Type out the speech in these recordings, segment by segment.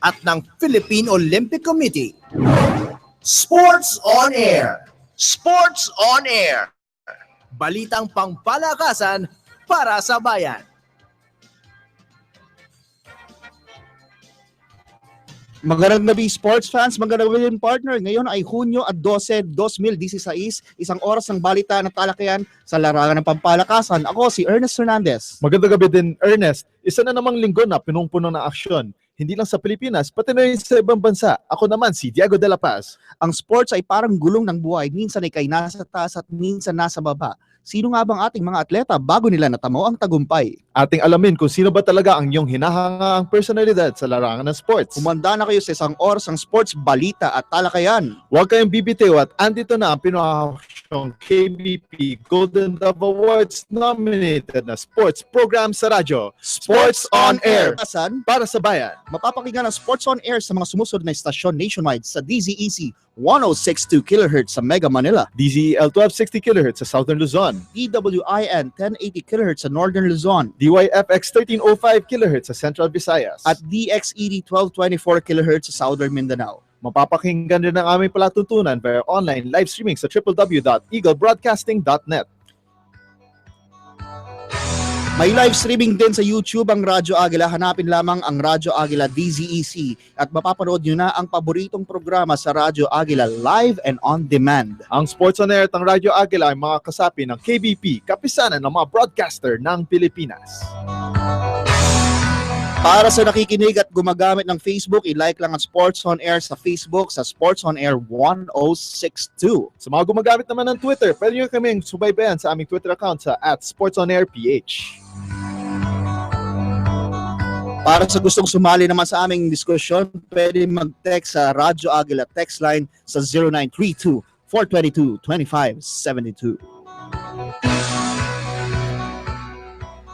at ng Philippine Olympic Committee. Sports on Air. Sports on Air. Balitang pangpalakasan para sa bayan. Magandang gabi sports fans, magandang gabi partner. Ngayon ay Hunyo 12, 2016, isang oras ng balita ng talakayan sa larangan ng pampalakasan. Ako si Ernest Hernandez. Magandang gabi din, Ernest. Isa na namang linggo na pinung-puno ng aksyon. Hindi lang sa Pilipinas, pati na rin sa ibang bansa. Ako naman si Diego de la Paz. Ang sports ay parang gulong ng buhay. Minsan ay kay nasa taas at minsan nasa baba. Sino nga bang ating mga atleta bago nila natamo ang tagumpay? Ating alamin kung sino ba talaga ang iyong hinahangaang personalidad sa larangan ng sports. Kumanda na kayo sa isang oras ng sports, balita at talakayan. Huwag kayong bibitiw at andito na ang pinuhasyong KBP Golden Dove Awards nominated na sports program sa radyo. Sports on Air. Para sa bayan. Mapapakinggan ang Sports on Air sa mga sumusunod na istasyon nationwide sa DZEC 106.2 kHz sa Mega Manila, DZEL 1260 kHz sa Southern Luzon, DWIN 1080 kHz sa Northern Luzon, DYFX 1305 kHz sa Central Visayas, at DXED 1224 kHz sa Southern Mindanao. Mapapakinggan rin ang aming palatuntunan via online live streaming sa www.eaglebroadcasting.net. May live streaming din sa YouTube ang Radyo Agila. Hanapin lamang ang Radyo Agila DZEC at mapapanood nyo na ang paboritong programa sa Radyo Agila live and on demand. Ang Sports on Air at ang Radyo Agila ay mga kasapi ng KBP, kapisanan ng mga broadcaster ng Pilipinas. Para sa nakikinig at gumagamit ng Facebook, i-like lang ang Sports on Air sa Facebook sa Sports on Air 1062. Sa mga gumagamit naman ng Twitter, pwede nyo kaming subaybayan sa aming Twitter account sa @SportsOnAirPH. Para sa gustong sumali naman sa aming diskusyon, pwede mag-text sa Radyo Agila text line sa 0932-422-2572.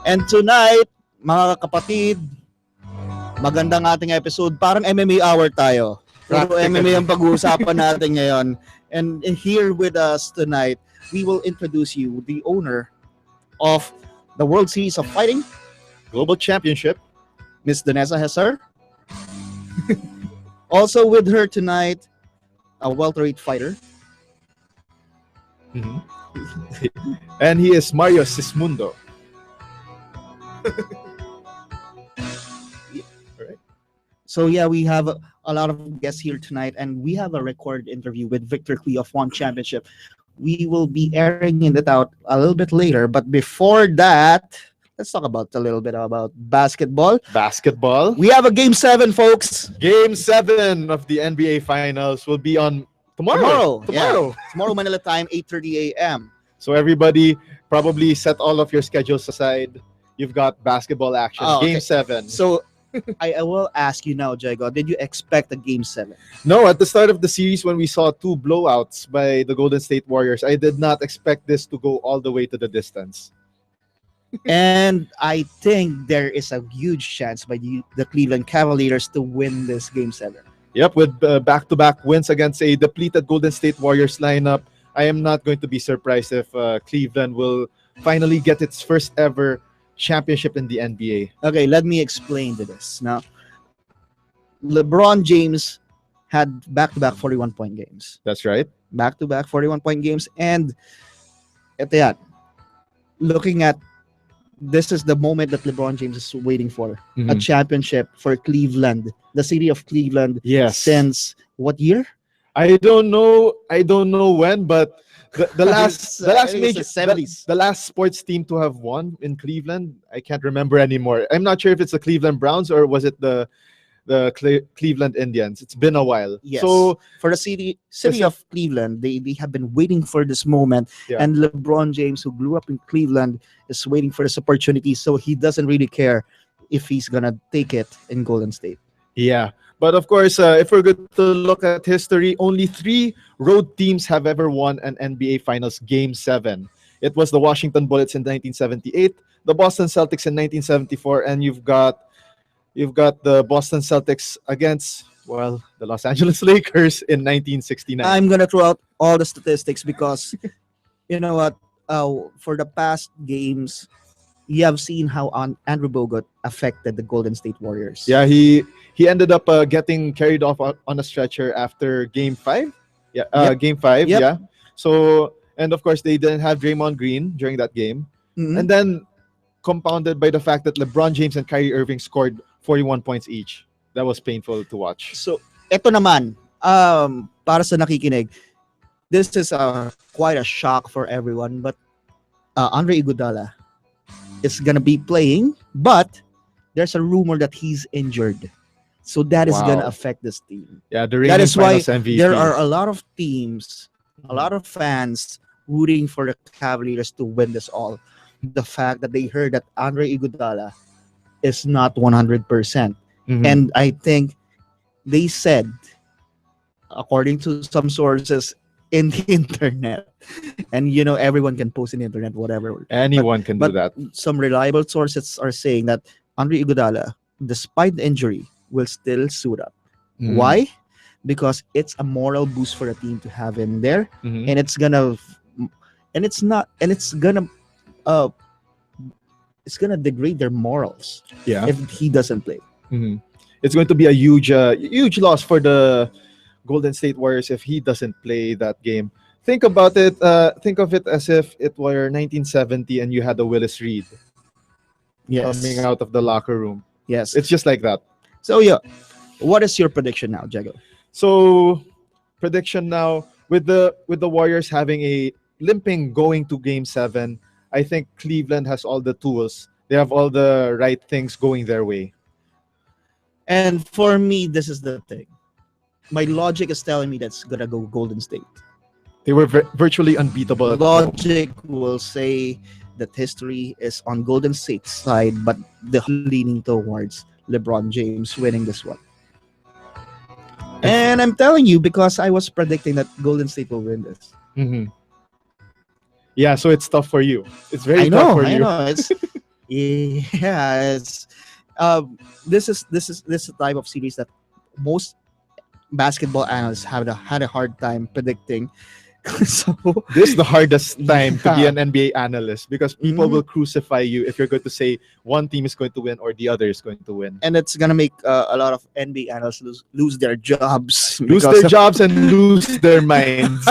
And tonight, mga kapatid, magandang ating episode. Parang MMA hour tayo. Pero MMA ang pag-uusapan natin ngayon. And here with us tonight, we will introduce you the owner of the World Series of Fighting Global Championship, Miss Danessa Hesser. Also with her tonight, a welterweight fighter. and he is Mario Sismundo. So yeah, we have a lot of guests here tonight, and we have a recorded interview with Victor Clee of One Championship. We will be airing it out a little bit later, but before that, let's talk about a little bit about basketball. Basketball. We have a Game 7, folks. Game 7 of the NBA Finals will be on tomorrow. Yeah. Tomorrow Manila time, 8:30 a.m. So everybody probably set all of your schedules aside. You've got basketball action. Game 7. So I will ask you now, Jago, did you expect a Game 7? No, at the start of the series when we saw 2 blowouts by the Golden State Warriors, I did not expect this to go all the way to the distance. And I think there is a huge chance by the Cleveland Cavaliers to win this Game 7. Yep, with back-to-back wins against a depleted Golden State Warriors lineup, I am not going to be surprised if Cleveland will finally get its first ever championship in the NBA. Okay, let me explain to this. Now, LeBron James had back-to-back 41-point games. That's right. Back-to-back 41-point games. And ito yan, looking at this is the moment that LeBron James is waiting for. A championship for Cleveland, the city of Cleveland. Yes. Since what year? I don't know when, but the last major 70s. the last sports team to have won in Cleveland, I can't remember anymore. I'm not sure if it's the Cleveland Browns or was it the Cleveland Indians. It's been a while. Yes. So for the city of Cleveland, they have been waiting for this moment. Yeah. And LeBron James, who grew up in Cleveland, is waiting for this opportunity. So he doesn't really care if he's gonna take it in Golden State. Yeah. But of course, if we're going to look at history, only 3 road teams have ever won an NBA Finals Game 7. It was the Washington Bullets in 1978, the Boston Celtics in 1974, and you've got the Boston Celtics against, well, the Los Angeles Lakers in 1969. I'm gonna throw out all the statistics because you know what? For the past games, you have seen how Andrew Bogut affected the Golden State Warriors. Yeah, he ended up getting carried off on a stretcher after Game 5. Yeah, Yep. Game 5. Yep. Yeah. So and of course they didn't have Draymond Green during that game, Mhm. and then compounded by the fact that LeBron James and Kyrie Irving scored 41 points each. That was painful to watch. So, eto naman, para sa nakikinig, this is quite a shock for everyone, but Andre Iguodala is gonna be playing, but there's a rumor that he's injured. So that is gonna Wow. affect this team. Yeah, the That reigning is why Finals MVP. there are a lot of teams, a lot of fans rooting for the Cavaliers to win this all. The fact that they heard that Andre Iguodala is not 100%. Mhm. And I think they said, according to some sources in the internet, and everyone can post in the internet, whatever. Anyone can do But that. some reliable sources are saying that Andre Iguodala, despite the injury, will still suit up. Mhm. Why? Because it's a moral boost for the team to have him there, Mhm. and it's gonna, and it's not, and uh, it's gonna degrade their morals Yeah. if he doesn't play. Mhm. It's going to be a huge loss for the Golden State Warriors if he doesn't play that game. Think about it. Think of it as if it were 1970 and you had a Willis Reed Yes, coming out of the locker room. yes. It's just like that. So yeah, what is your prediction now, Jago? So prediction now with the Warriors having a limping going to Game 7. I think Cleveland has all the tools. They have all the right things going their way. And for me, this is the thing. My logic is telling me that's gonna go Golden State. They were virtually unbeatable. at home. Logic will say that history is on Golden State's side, but the leaning towards LeBron James winning this one. And I'm telling you because I was predicting that Golden State will win this. Mhm. Yeah, so it's tough for you. It's very I tough know, for I you. know. It's yeah, it's this is the type of series that most basketball analysts had a hard time predicting. So This is the hardest time to be Yeah. an NBA analyst because people Mhm. will crucify you if you're going to say one team is going to win or the other is going to win. and it's gonna make a lot of NBA analysts lose their jobs. Lose because their of- jobs and lose their minds.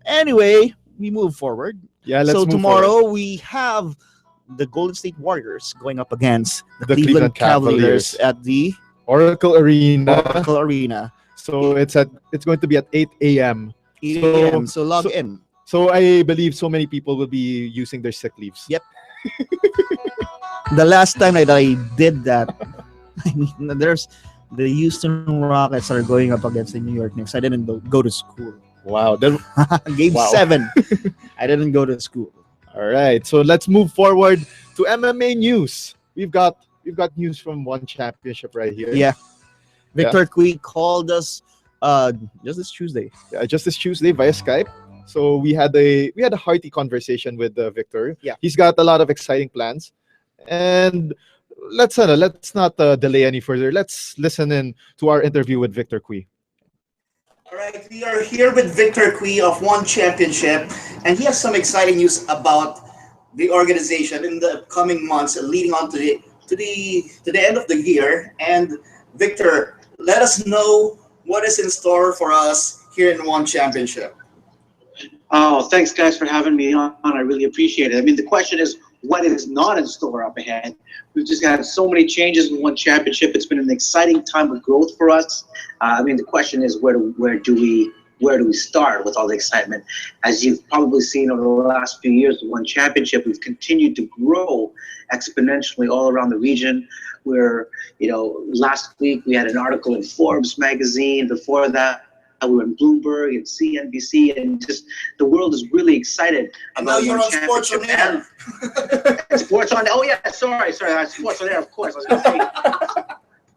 Anyway, we move forward. Yeah, let's So move tomorrow forward. we have the Golden State Warriors going up against the The Cleveland Cleveland Cavaliers Cavaliers. at the Oracle Arena. Oracle Arena. So it's going to be at 8 a.m. 8 So- a.m. So log so- in. So I believe so many people will be using their sick leaves. Yep. The last time that I did that, I mean, there's the Houston Rockets are going up against the New York Knicks. I didn't go to school. Wow. Game Wow. 7, I didn't go to school. All right. So let's move forward to MMA news. We've got news from one championship right here. Yeah. Victor Cui called us just this Tuesday. Just this Tuesday via Skype. So we had a hearty conversation with Victor. Yeah. He's got a lot of exciting plans, and let's not delay any further. Let's listen in to our interview with Victor Cui. All right, we are here with Victor Cui of One Championship, and he has some exciting news about the organization in the coming months, leading on to the end of the year. And Victor, let us know what is in store for us here in One Championship. Oh, thanks guys for having me on. I really appreciate it. I mean, the question is, what is not in store up ahead? We've just had so many changes in One Championship. It's been an exciting time of growth for us. I mean, the question is, where do we start with all the excitement? As you've probably seen over the last few years, the One Championship, we've continued to grow exponentially all around the region. Where, last week we had an article in Forbes magazine. Before that, we were in Bloomberg and CNBC, and just the world is really excited. And now about you're One on Sports on Championship. Air. And Sports on. Oh yeah, sorry. Sports on Air, of course. I was going to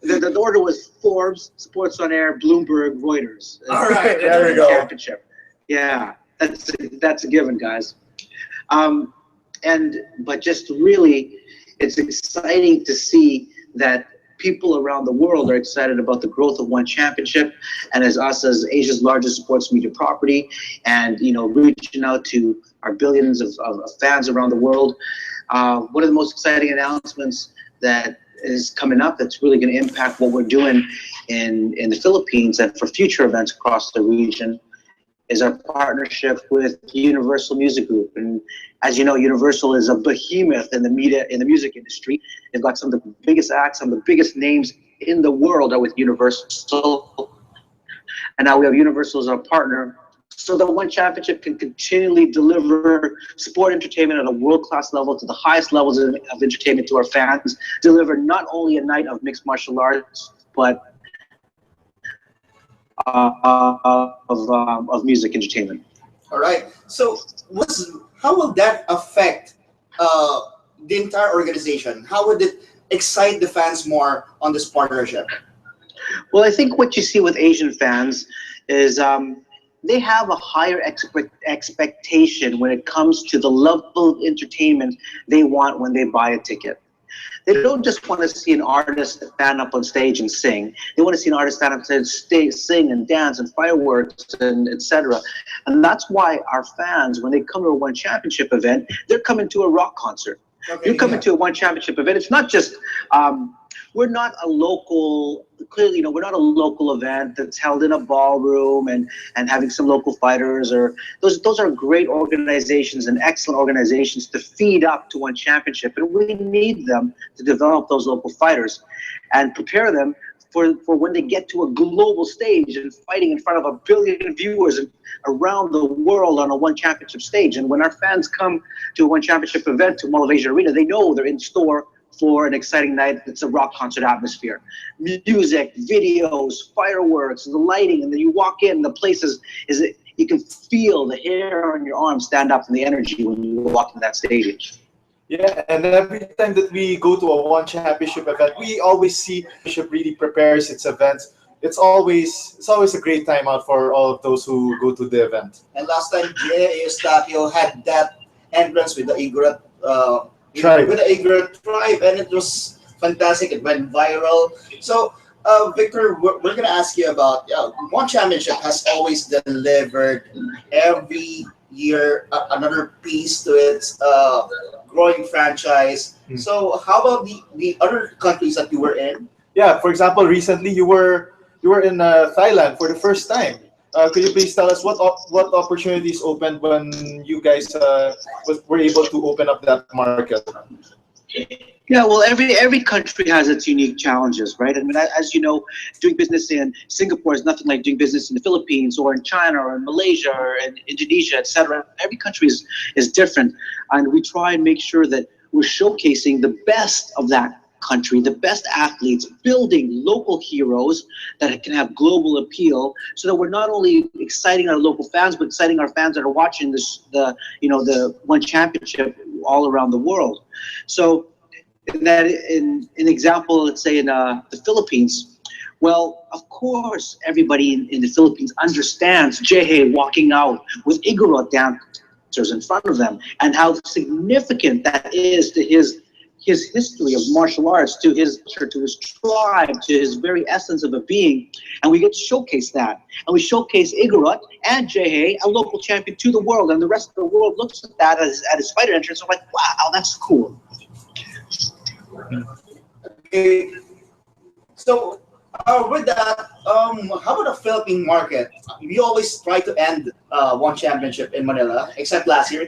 say the order was Forbes, Sports on Air, Bloomberg, Reuters. All right, There we go. Championship. Yeah, that's a given, guys. But just really, it's exciting to see that people around the world are excited about the growth of One Championship, and as us as Asia's largest sports media property, and reaching out to our billions of fans around the world. One of the most exciting announcements that is coming up that's really going to impact what we're doing in the Philippines and for future events across the region is our partnership with Universal Music Group. And as you know, Universal is a behemoth in the music industry. They've got some of the biggest acts, some of the biggest names in the world are with Universal. And now we have Universal as our partner, so that One Championship can continually deliver sport entertainment at a world-class level to the highest levels of entertainment to our fans, deliver not only a night of mixed martial arts, but of music entertainment. All right. So, how will that affect the entire organization? How would it excite the fans more on this partnership? Well, I think what you see with Asian fans is they have a higher expectation when it comes to the level of entertainment they want when they buy a ticket. They don't just want to see an artist stand up on stage and sing. They want to see an artist stand up on stage, sing and dance and fireworks and etc. And that's why our fans, when they come to a One Championship event, they're coming to a rock concert. Okay, You're coming to a One Championship event. It's not just we're not a local. Clearly, we're not a local event that's held in a ballroom and having some local fighters, or those are great organizations and excellent organizations to feed up to One Championship, and we need them to develop those local fighters and prepare them for when they get to a global stage and fighting in front of 1 billion viewers around the world on a One Championship stage. And when our fans come to a One Championship event to Mall of Asia Arena, they know they're in store for an exciting night. It's a rock concert atmosphere. Music, videos, fireworks, the lighting, and then you walk in, the place is you can feel the hair on your arm stand up from the energy when you walk into that stage. Yeah, and every time that we go to a One Championship event, we always see Championship really prepares its events. It's always a great time out for all of those who go to the event. And last time, Jay Eustachio had that entrance with the Igorot Tribe. with the Igorot tribe, and it was fantastic. It went viral. So, Victor, we're gonna ask you about One Championship has always delivered every year another piece to its growing franchise. So, how about the other countries that you were in? Yeah, for example, recently you were in Thailand for the first time. Could you please tell us what opportunities opened when you guys were able to open up that market? Yeah, well, every country has its unique challenges, right? I mean, as you know, doing business in Singapore is nothing like doing business in the Philippines or in China or in Malaysia or in Indonesia, etc. Every country is different, and we try and make sure that we're showcasing the best of that country, the best athletes, building local heroes that can have global appeal, so that we're not only exciting our local fans, but exciting our fans that are watching the One Championship all around the world. So, in an example, let's say in the Philippines, well, of course, everybody in the Philippines understands Jehe walking out with Igorot dancers in front of them, and how significant that is to his history of martial arts, to his tribe, to his very essence of a being. And we get to showcase that. And we showcase Igorot and Jehe, a local champion, to the world. And the rest of the world looks at that at his fighter entrance and like, wow, that's cool. Okay. So, with that, how about the Philippine market? We always try to end One Championship in Manila, except last year.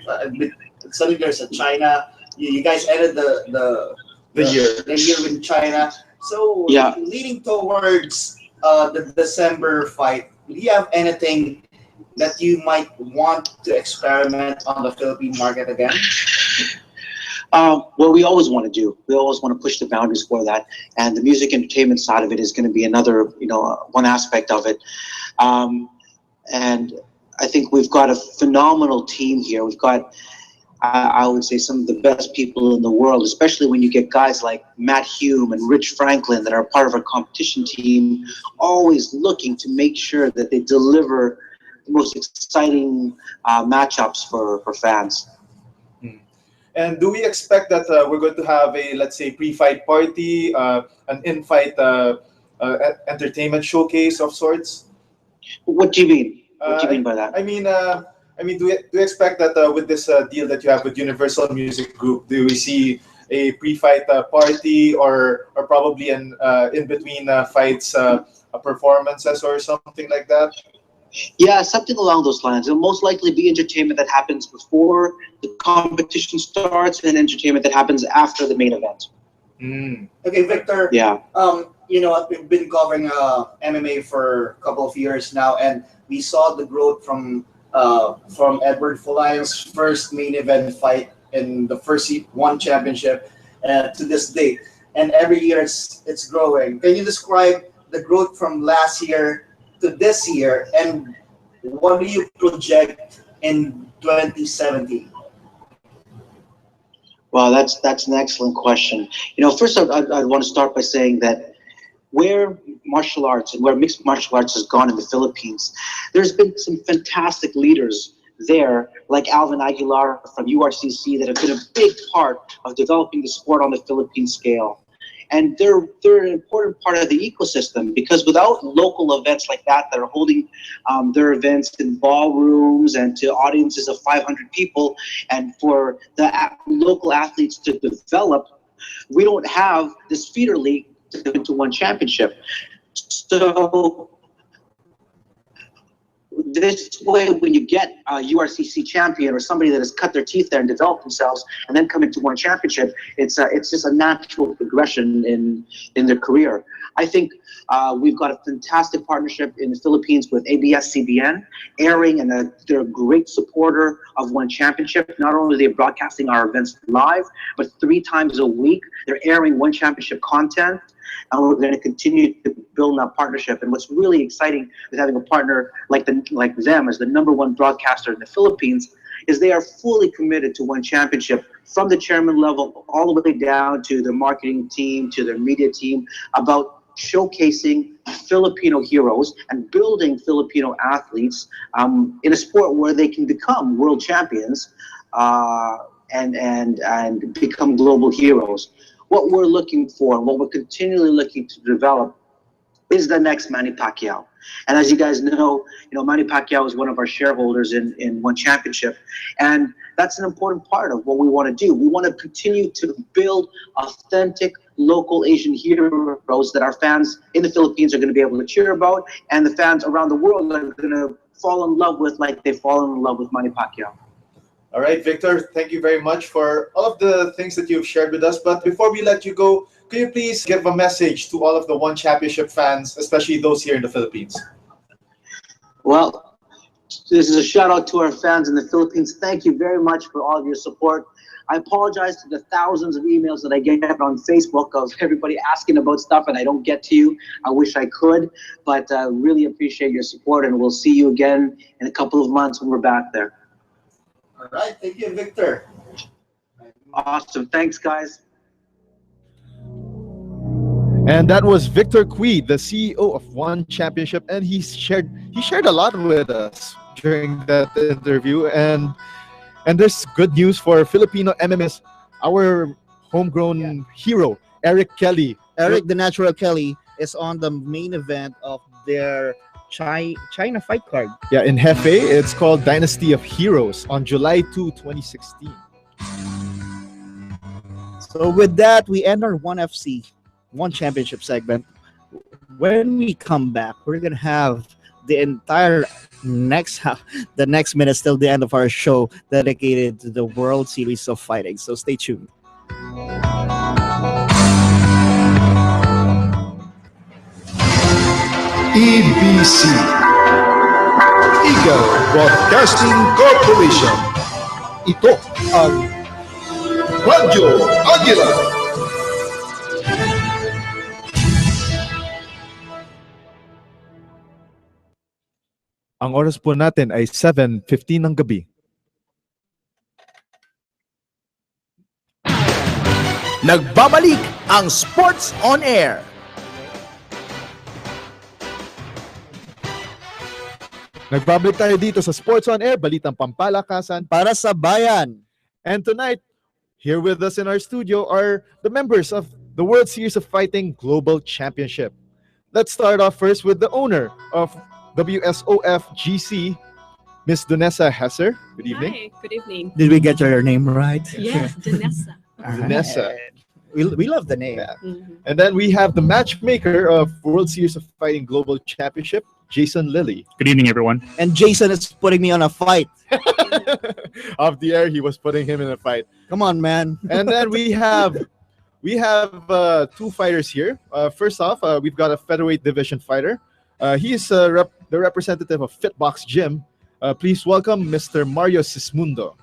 Suddenly there's a China. You guys ended the year in China. So, yeah, leading towards the December fight, do you have anything that you might want to experiment on the Philippine market again? Well, we always want to push the boundaries for that, and the music entertainment side of it is going to be another, one aspect of it. And I think we've got a phenomenal team here. We've got, I would say, some of the best people in the world, especially when you get guys like Matt Hume and Rich Franklin that are part of our competition team, always looking to make sure that they deliver the most exciting matchups for fans. And do we expect that we're going to have a, let's say, pre-fight party, an in-fight entertainment showcase of sorts? What do you mean? What do you mean by that? Do you expect that with this deal that you have with Universal Music Group, do we see a pre-fight party or probably an in between fights performances or something like that? Yeah, something along those lines. It'll most likely be entertainment that happens before the competition starts and entertainment that happens after the main event. Okay, Victor. Yeah. We've been covering MMA for a couple of years now, and we saw the growth from Edward Folayo's first main event fight in the first one championship to this date, and every year it's growing. Can you describe the growth from last year to this year, and what do you project in 2017? Well, that's an excellent question. First I want to start by saying that where martial arts and where mixed martial arts has gone in the Philippines, there's been some fantastic leaders there, like Alvin Aguilar from URCC, that have been a big part of developing the sport on the Philippine scale. And they're an important part of the ecosystem, because without local events like that are holding their events in ballrooms and to audiences of 500 people, and for the local athletes to develop, we don't have this feeder league to one championship. So this way, when you get a URCC champion or somebody that has cut their teeth there and developed themselves and then come into one championship, it's just a natural progression in their career. I think we've got a fantastic partnership in the Philippines with ABS-CBN, airing, and they're a great supporter of One Championship. Not only are they broadcasting our events live, but 3 times a week, they're airing One Championship content. And we're going to continue to build that partnership. And what's really exciting with having a partner like them as the #1 broadcaster in the Philippines is they are fully committed to One Championship, from the chairman level all the way down to their marketing team, to their media team, about showcasing Filipino heroes and building Filipino athletes in a sport where they can become world champions and become global heroes. What we're looking for, what we're continually looking to develop, is the next Manny Pacquiao. And as you guys know, Manny Pacquiao is one of our shareholders in One Championship, and that's an important part of what we want to do. We want to continue to build authentic local Asian heroes that our fans in the Philippines are going to be able to cheer about, and the fans around the world are going to fall in love with, like they've fallen in love with Manny Pacquiao. All right, Victor, thank you very much for all of the things that you've shared with us. But before we let you go, could you please give a message to all of the One Championship fans, especially those here in the Philippines? Well, this is a shout out to our fans in the Philippines. Thank you very much for all of your support. I apologize to the thousands of emails that I get on Facebook of everybody asking about stuff and I don't get to you. I wish I could, but really appreciate your support, and we'll see you again in a couple of months when we're back there. All right, thank you, Victor. Awesome. Thanks, guys. And that was Victor Cui, the CEO of One Championship, and he shared a lot with us during that interview. And there's good news for Filipino MMS, our homegrown hero, Eric Kelly. Eric the Natural Kelly is on the main event of their China fight card. Yeah, in Hefei, it's called Dynasty of Heroes on July 2, 2016. So with that, we end our One Championship segment. When we come back, we're gonna have the entire the next minute till the end of our show dedicated to the World Series of Fighting. So stay tuned. EBC, Eagle Broadcasting Corporation. Ito ang Radyo Agila. Ang oras po natin ay 7:15 ng gabi. Nagbabalik ang Sports on Air. Nagbabalik tayo dito sa Sports on Air, balitang pampalakasan Para sa bayan. And tonight, Here with us in our studio are the members of the World Series of Fighting Global Championship. Let's start off first with the owner of WSOF GC, Miss Donessa Hesser. Good evening. Hi, good evening. Did we get your name right? Yes, Danessa. Donessa. We love the name. Yeah. Mhm. And then we have the matchmaker of World Series of Fighting Global Championship, Jason Lilly. Good evening, everyone. And Jason is putting me on a fight. Off the air, he was putting him in a fight. Come on, man. And then we have two fighters here. First off, we've got a featherweight division fighter. He is the representative of Fitbox Gym. Please welcome Mr. Mario Sismundo.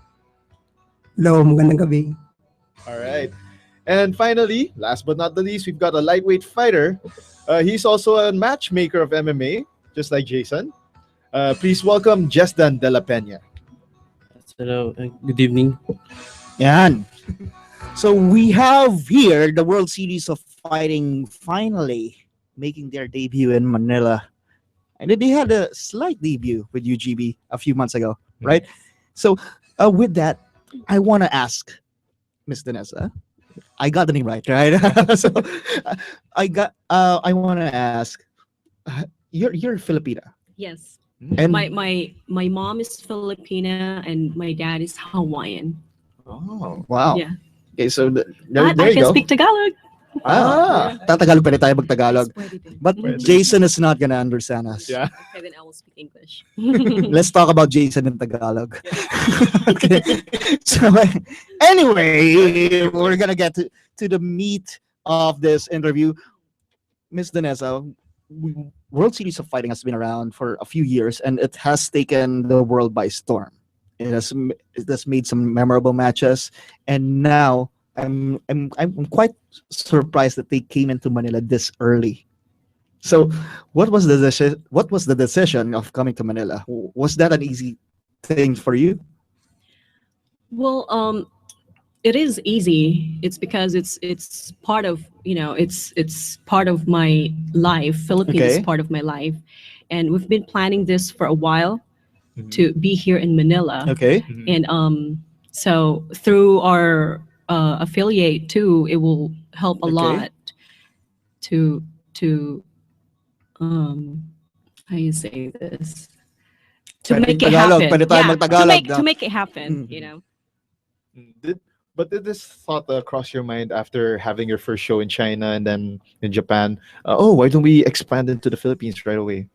Hello, magandang gabi. All right. And finally, last but not the least, we've got a lightweight fighter. He's also a matchmaker of MMA, just like Jason. Please welcome Jesdan De La Peña. Hello, good evening. Yan. So we have here the World Series of Fighting finally making their debut in Manila. And they had a slight debut with UGB a few months ago, right? So with that, I want to ask Miss Danessa. I got the name right? So I want to ask, you're Filipina. Yes. And My mom is Filipina and my dad is Hawaiian. Oh. wow. Yeah. Okay, so there But I you can go. speak Tagalog. Tatagalog pa rin tayo mag-Tagalog. Yes, pwede din. But Mhm. Jason is not gonna understand us. Yeah. Okay, then I will speak English. Let's talk about Jason in Tagalog. Okay. So anyway, we're gonna get to the meat of this interview. Miss Danessa, World Series of Fighting has been around for a few years, and it has taken the world by storm. It has made some memorable matches, and now I'm quite surprised that they came into Manila this early. So, what was the decision of coming to Manila? Was that an easy thing for you? Well, it is easy. It's because it's part of it's part of my life. Philippines Okay. is part of my life, and we've been planning this for a while to be here in Manila. Okay. And so through our affiliate too, it will help a Okay. lot to how you say this, to Pwedeng make it Tagalog, happen. pwede tayo Yeah, mag-Tagalog, no? to make it happen, Mhm. you know. Did this thought cross your mind after having your first show in China and then in Japan? Why don't we expand into the Philippines right away?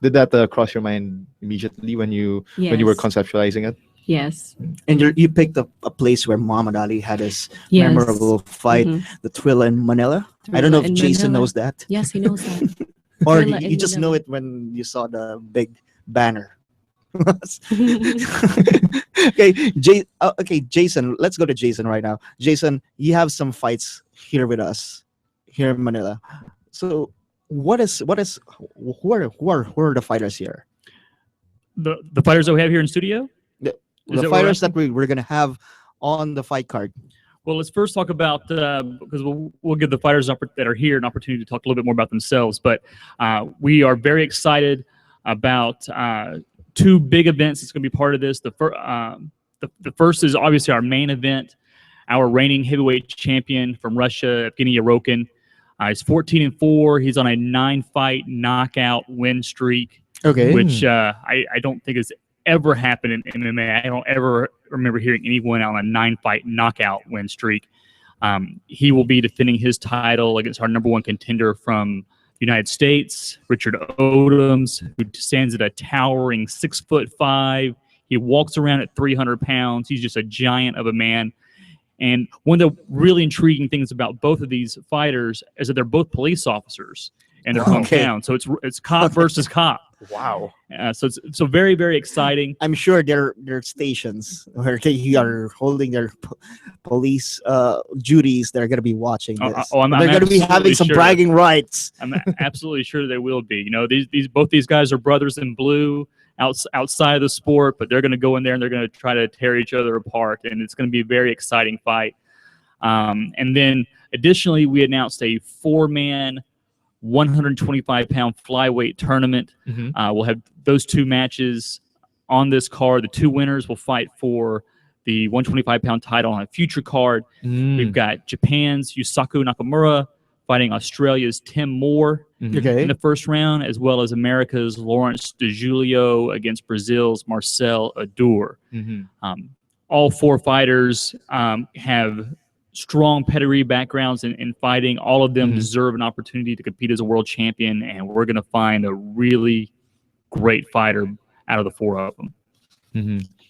Did that cross your mind immediately when you were Yes. conceptualizing it? Yes. And you picked a place where Muhammad Ali had his Yes. memorable fight, Mhm. the Thrilla in Manila. I don't know if Thrilla in Jason Manila. knows that, Yes, he knows that. or Thrilla you in just know Manila. it when you saw the big banner. Okay, Jason. Let's go to Jason right now. Jason, you have some fights here with us, here in Manila. So, who are the fighters here? The fighters that we have here in studio. The that what we're fighters that asking? we're gonna have on the fight card. Well, let's first talk about because we'll give the fighters that are here an opportunity to talk a little bit more about themselves. But we are very excited about two big events that's going to be part of this. The first is obviously our main event. Our reigning heavyweight champion from Russia, Evgeny Yarokin. He's 14-4. He's on a 9-fight knockout win streak, Okay. which I don't think has ever happened in MMA. I don't ever remember hearing anyone on a 9-fight knockout win streak. He will be defending his title against our number one contender from the United States, Richard Odoms, who stands at a towering 6'5". He walks around at 300 pounds. He's just a giant of a man. And one of the really intriguing things about both of these fighters is that they're both police officers in their Okay. hometown. So it's cop versus cop. Wow. So it's very, very exciting. I'm sure their stations where they are holding their police duties. They're gonna be watching this. I'm they're gonna be having absolutely some sure. bragging rights. I'm absolutely sure they will be. You know, both these guys are brothers in blue outside of the sport, but they're going to go in there and they're going to try to tear each other apart, and it's going to be a very exciting fight. And then additionally, we announced a 4-man, 125-pound flyweight tournament. We'll have those two matches on this card. The two winners will fight for the 125-pound title on a future card. We've got Japan's Yusaku Nakamura fighting Australia's Tim Moore Okay. in the first round, as well as America's Lawrence DeJulio against Brazil's Marcel Adur. All four fighters have strong pedigree backgrounds in fighting. All of them deserve an opportunity to compete as a world champion, and we're going to find a really great fighter out of the four of them.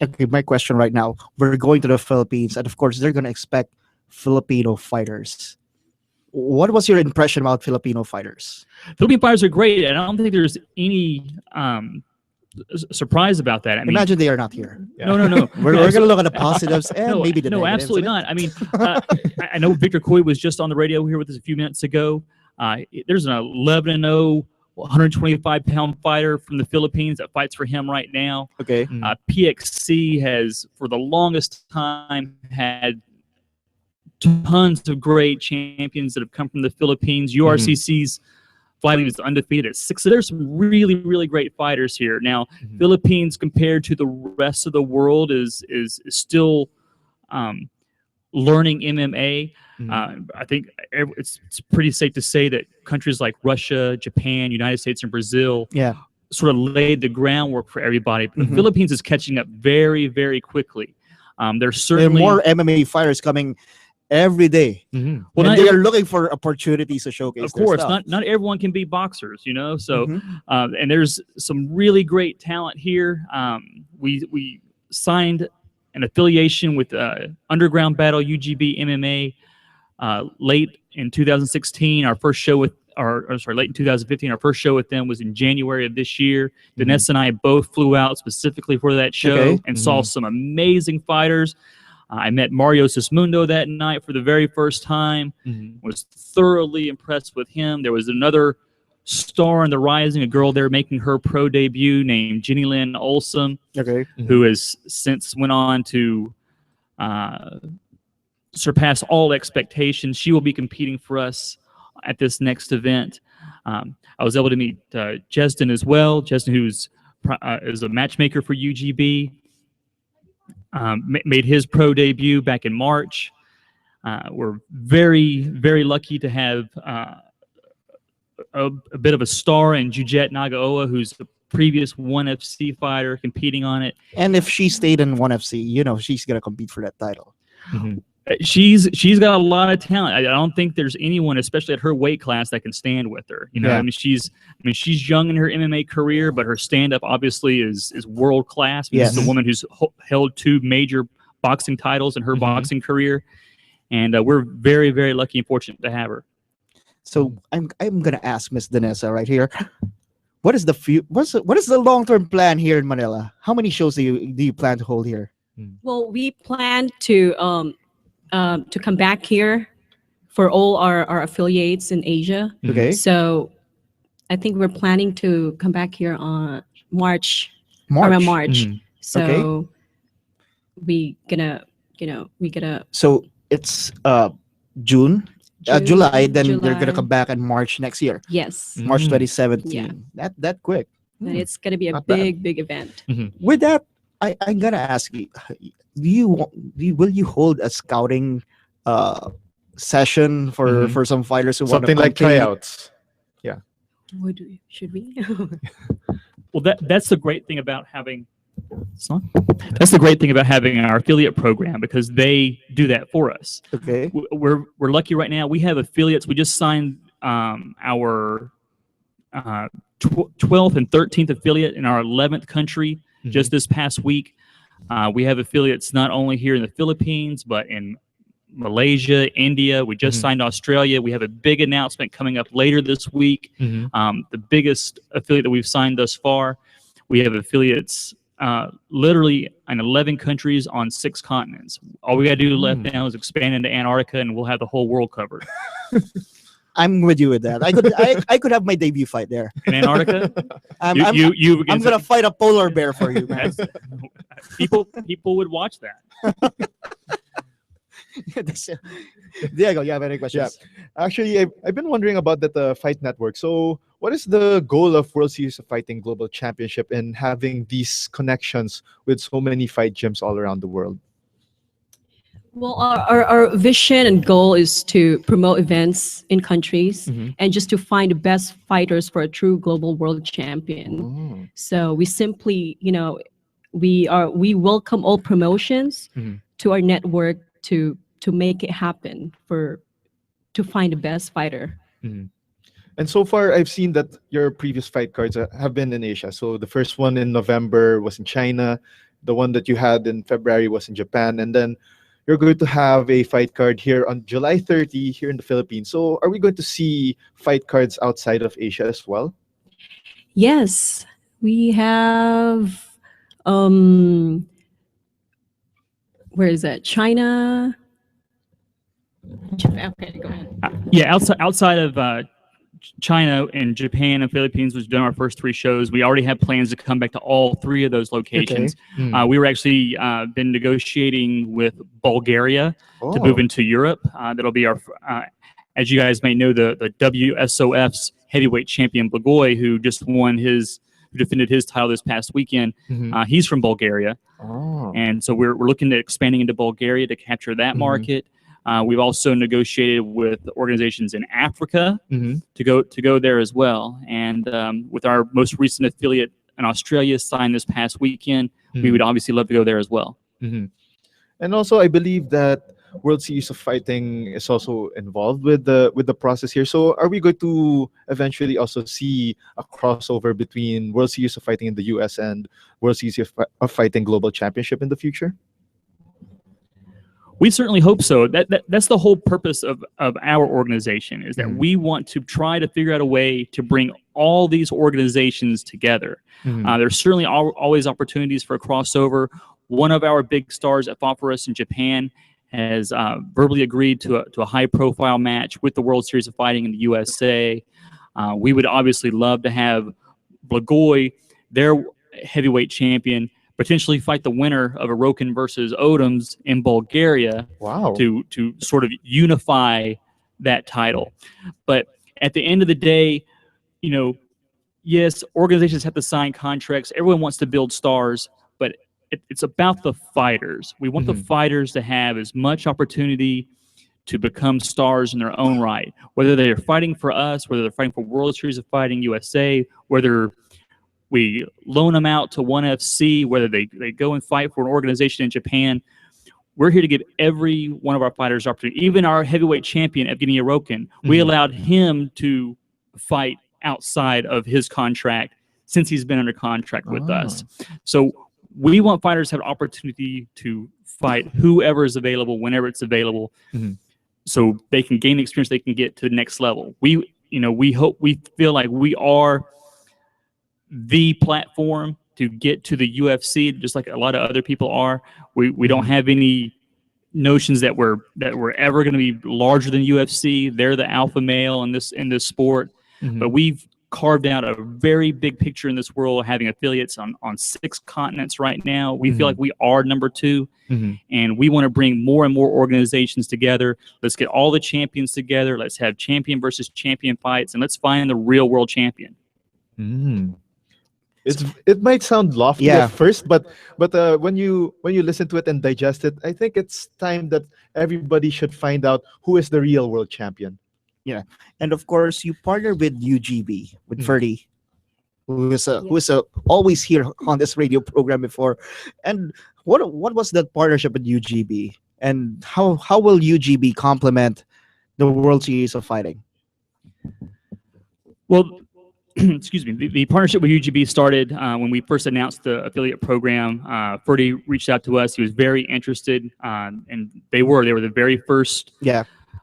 Okay, my question right now. We're going to the Philippines, and of course, they're going to expect Filipino fighters. What was your impression about Filipino fighters? Philippine fighters are great, and I don't think there's any surprise about that. I mean, Imagine they are not here. no. We're going to look at the positives and No, maybe the no, negatives. absolutely not. I mean, I know Victor Coy was just on the radio here with us a few minutes ago. There's an 11-0, 125-pound fighter from the Philippines that fights for him right now. Okay. PXC has, for the longest time, had tons of great champions that have come from the Philippines. URCC's fighting is undefeated at 6. So there's some really, really great fighters here. Now, Philippines compared to the rest of the world is still learning MMA. I think it's pretty safe to say that countries like Russia, Japan, United States, and Brazil sort of laid the groundwork for everybody. But the Philippines is catching up very, very quickly. There's There are certainly more MMA fighters coming every day. Well, And they are looking for opportunities to showcase of their course, stuff. not everyone can be boxers, you know. So, and there's some really great talent here. We signed an affiliation with Underground Battle UGB MMA late in 2016. Our first show with, late in 2015. Our first show with them was in January of this year. Vanessa and I both flew out specifically for that show and saw some amazing fighters. I met Mario Sismundo that night for the very first time. Was thoroughly impressed with him. There was another star in the rising, a girl there making her pro debut named Jenny Lynn Olson, who has since went on to surpass all expectations. She will be competing for us at this next event. I was able to meet Jesden as well. Jesden, who's is a matchmaker for UGB. Made his pro debut back in March. We're very, very lucky to have a bit of a star in Jujet Nagaoa, who's a previous 1FC fighter competing on it. And if she stayed in 1FC, you know, she's going to compete for that title. She's got a lot of talent. I don't think there's anyone, especially at her weight class, that can stand with her. You know, I mean, she's young in her MMA career, but her stand-up obviously is world class. This is a woman who's held 2 major boxing titles in her boxing career, and we're very, very lucky and fortunate to have her. So I'm gonna ask Miss Danessa right here. What is the long-term plan here in Manila? How many shows do you plan to hold here? Well, we plan to come back here for all our affiliates in Asia. Okay. So I think we're planning to come back here on March. Around March. So we gonna. So it's July. Then July. they're gonna come back in March next year. Yes. March 2017. Yeah. That quick. And it's gonna be a Not bad. big event. With that, I'm gonna ask you: will you hold a scouting session for some fighters who want Something like tryouts. Should we? Well, that's the great thing about having. That's the great thing about having our affiliate program, because they do that for us. Okay. We're lucky right now. We have affiliates. We just signed our 12th and 13th affiliate in our 11th country just this past week. We have affiliates not only here in the Philippines, but in Malaysia, India. We just signed Australia. We have a big announcement coming up later this week. The biggest affiliate that we've signed thus far. We have affiliates literally in 11 countries on 6 continents. All we got to do left now is expand into Antarctica, and we'll have the whole world covered. I'm with you with that. I could have my debut fight there In Antarctica? I'm against- gonna fight a polar bear for you, man. People would watch that. Diego, you have any questions? Actually, I've been wondering about that Fight Network. So, what is the goal of World Series of Fighting Global Championship and having these connections with so many fight gyms all around the world? Well, our vision and goal is to promote events in countries and just to find the best fighters for a true global world champion. So we simply, we welcome all promotions to our network to make it happen to find the best fighter. And so far, I've seen that your previous fight cards have been in Asia. So the first one in November was in China. The one that you had in February was in Japan. And then you're going to have a fight card here on July 30 here in the Philippines. So are we going to see fight cards outside of Asia as well? Yes, we have where is that? China. Japan. Okay, go ahead. Yeah, outside of China and Japan and Philippines, we've done our first 3 shows. We already have plans to come back to all 3 of those locations. We were actually been negotiating with Bulgaria to move into Europe. That'll be our, as you guys may know, the WSOF's heavyweight champion Blagoy, who defended his title this past weekend. He's from Bulgaria, and so we're looking at expanding into Bulgaria to capture that market. We've also negotiated with organizations in Africa to go there as well. And with our most recent affiliate in Australia signed this past weekend, we would obviously love to go there as well. And also, I believe that World Series of Fighting is also involved with the process here. So are we going to eventually also see a crossover between World Series of Fighting in the US and World Series of Fighting Global Championship in the future? We certainly hope so. That's the whole purpose of our organization, is that we want to try to figure out a way to bring all these organizations together. There's certainly always opportunities for a crossover. One of our big stars that fought for us in Japan has verbally agreed to a high-profile match with the World Series of Fighting in the USA. We would obviously love to have Blagoy, their heavyweight champion, potentially fight the winner of Arokin versus Odoms in Bulgaria to sort of unify that title. But at the end of the day, yes, organizations have to sign contracts. Everyone wants to build stars, but it's about the fighters. We want the fighters to have as much opportunity to become stars in their own right, whether they're fighting for us, whether they're fighting for World Series of Fighting USA, whether we loan them out to ONE FC, whether they go and fight for an organization in Japan. We're here to give every one of our fighters opportunity. Even our heavyweight champion, Evgeny Arokin, we allowed him to fight outside of his contract since he's been under contract with us. So we want fighters to have an opportunity to fight whoever is available, whenever it's available, so they can gain the experience, they can get to the next level. We feel like we are the platform to get to the UFC, just like a lot of other people are. We don't have any notions that we're ever going to be larger than UFC. They're the alpha male in this sport, but we've carved out a very big picture in this world, having affiliates on 6 continents right now. We feel like we are number 2, and we want to bring more and more organizations together. Let's get all the champions together. Let's have champion versus champion fights, and let's find the real world champion. It might sound lofty at first, but when you listen to it and digest it, I think it's time that everybody should find out who is the real world champion. Yeah, and of course you partner with UGB with Ferdy, who is always here on this radio program before. And what was that partnership with UGB, and how will UGB complement the World Series of Fighting? Well, excuse me, the partnership with UGB started when we first announced the affiliate program. Ferdy reached out to us. He was very interested, and they were the very first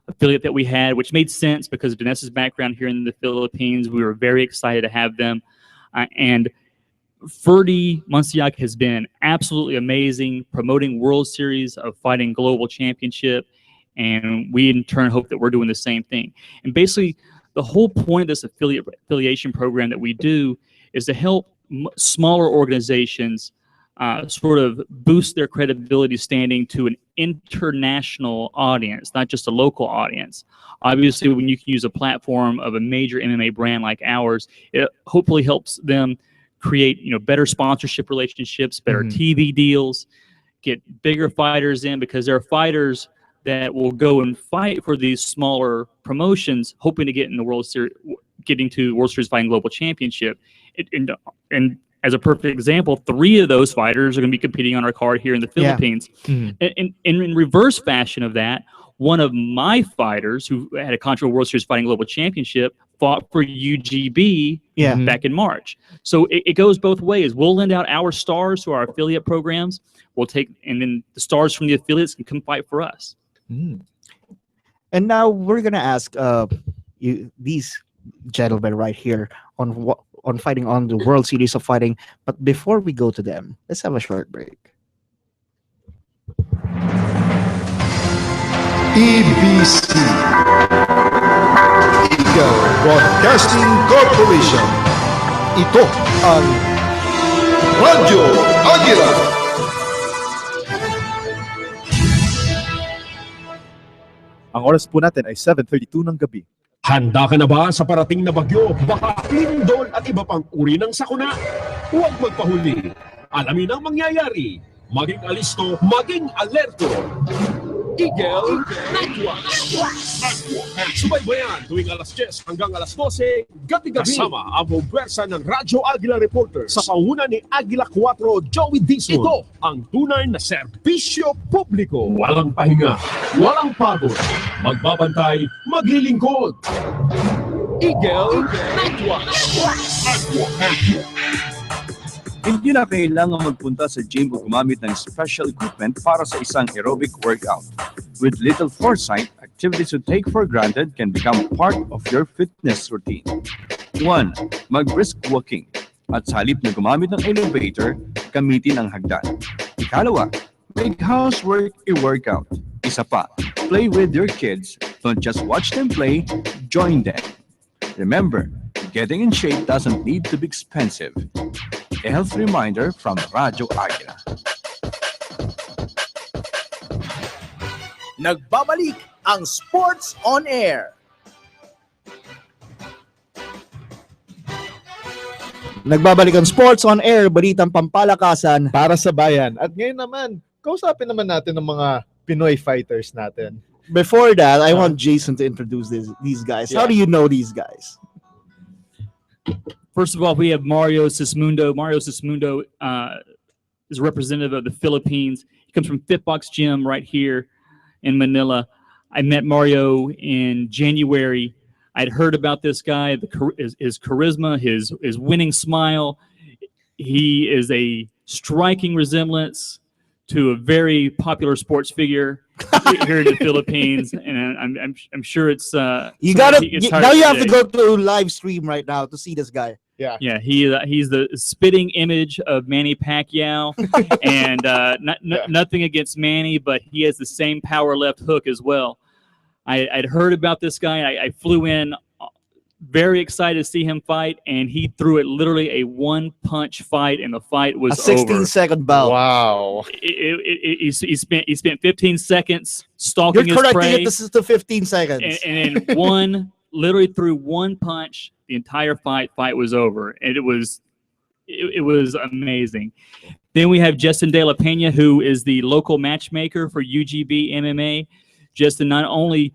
affiliate that we had, which made sense because of Vanessa's background here in the Philippines. We were very excited to have them. And Ferdy Monsiak has been absolutely amazing, promoting World Series of Fighting Global Championship, and we in turn hope that we're doing the same thing. And basically, the whole point of this affiliation program that we do is to help smaller organizations sort of boost their credibility standing to an international audience, not just a local audience. Obviously, when you can use a platform of a major MMA brand like ours, it hopefully helps them create better sponsorship relationships, better TV deals, get bigger fighters in, because there are fighters that will go and fight for these smaller promotions, hoping to get in the World Series, getting to World Series Fighting Global Championship. And as a perfect example, 3 of those fighters are going to be competing on our card here in the Philippines. And in reverse fashion of that, one of my fighters who had a contract World Series Fighting Global Championship fought for UGB back in March. So it goes both ways. We'll lend out our stars to our affiliate programs. And then the stars from the affiliates can come fight for us. And now we're gonna ask these gentlemen right here on fighting on the World Series of Fighting. But before we go to them, let's have a short break. EBC Eagle Broadcasting Corporation. Ito ang Radyo Agila. Ang oras po natin ay 7:32 ng gabi. Handa ka na ba sa parating na bagyo, baka lindol at iba pang uri ng sakuna? Huwag magpahuli. Alamin ang mangyayari. Maging alisto, maging alerto. Eagle Network. Subaybayan tuwing alas 10 hanggang alas 12 gabi-gabi. Kasama ang buong ng Radyo Agila Reporters sa pahunan ni Agila 4 Joey Dizon. Ito ang tunay na serbisyo publiko. Walang pahinga, walang pagod. Magbabantay, maglilingkod. Eagle Network. Hindi na kailangan magpunta sa gym o gumamit ng special equipment para sa isang aerobic workout. With little foresight, activities you take for granted can become part of your fitness routine. 1. Mag-brisk walking. At sa halip na gumamit ng elevator, gamitin ang hagdan. Ikalawa, make housework a workout. Isa pa, play with your kids. Don't just watch them play, join them. Remember, getting in shape doesn't need to be expensive. A health reminder from Radyo Agila. Nagbabalik ang Sports on Air. Nagbabalik ang Sports on Air, balitang pampalakasan para sa bayan. At ngayon naman, kausapin naman natin ng mga Pinoy fighters natin. Before that, I want Jason to introduce these guys. How do you know these guys? First of all, we have Mario Sismundo. Mario Sismundo is a representative of the Philippines. He comes from Fitbox Gym right here in Manila. I met Mario in January. I'd heard about this guy, his charisma, his winning smile. He is a striking resemblance to a very popular sports figure here in the Philippines, and I'm sure it's you gotta now you have to go to live stream right now to see this guy. Yeah, he's the spitting image of Manny Pacquiao, and nothing against Manny, but he has the same power left hook as well. I'd heard about this guy. I flew in very excited to see him fight, and he threw it literally a one-punch fight, and the fight was a 16-second bout. Wow! He spent 15 seconds stalking his prey. You're correcting it. This is the 15 seconds, and then literally threw one punch. The entire fight was over, and it was amazing. Then we have Justin De La Pena, who is the local matchmaker for UGB MMA. Justin not only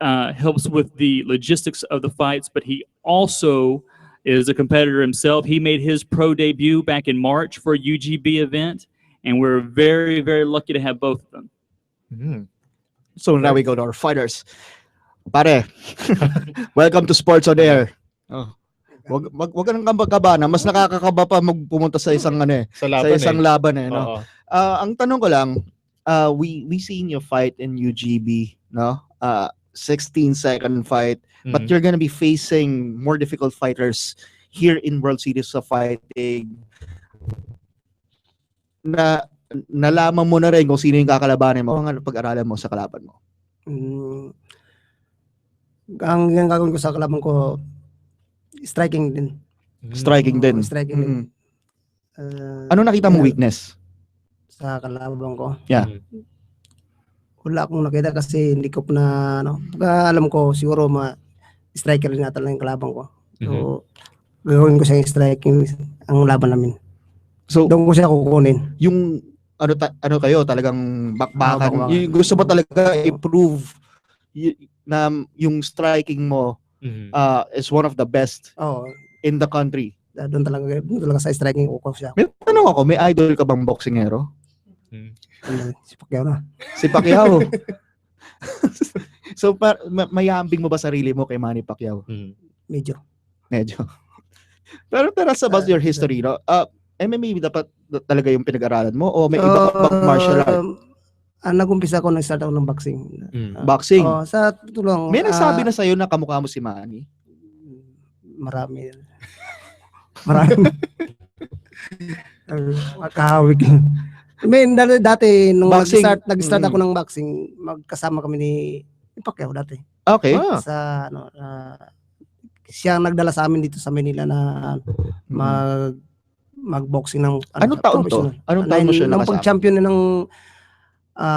helps with the logistics of the fights, but he also is a competitor himself. He made his pro debut back in March for a UGB event, and we're very, very lucky to have both of them. Mm-hmm. So now we go to our fighters. Pare, welcome to Sports on Air. Oh. Wag ka nang kaba na mas nakakakaba pa magpumunta sa isang laban eh, no. Ang tanong ko lang, we seen you fight in UGB, no? 16-second fight, but you're gonna be facing more difficult fighters here in World Series of Fighting. Nalaman mo na rin kung sino yung kakalabanin mo, ang pag-aralan mo sa kalaban mo. Ang gagawin ko sa kalaban ko, striking din. Striking din. Striking din. Ano nakita mo weakness sa kalaban ko? Yeah. Wala akong nakita kasi hindi ko na alam ko siguro striker rin natin lang yung kalaban ko. So gagawin ko siya yung striking ang laban namin. So doon ko siya kukunin. Yung ano kayo talagang bakbakan. bakbakan. Yung gusto mo talaga improve na yung striking mo is one of the best in the country. Doon talaga sa striking ko siya. May tanong ako, may idol ka bang boxingero? Si Pacquiao na. Si Pacquiao. So mayambing mo ba sarili mo kay Manny Pacquiao? Medyo. Pero tell us about your history, no? MMA dapat talaga yung pinag-aralan mo o may iba ka bang martial art? Nag-umpisa ko, nag-start ako ng boxing. Boxing? Sa tulong. May nagsabi na sa'yo na kamukha mo si Manny? Marami. Kahawig. Dati, nung nag-start ako ng boxing, magkasama kami ni Pacquiao dati. Okay. Sa, siya ang nagdala sa amin dito sa Manila na mag-boxing ng anong taon to? Anong taon mo siya nakasama? nakasama? Pag-champion na ng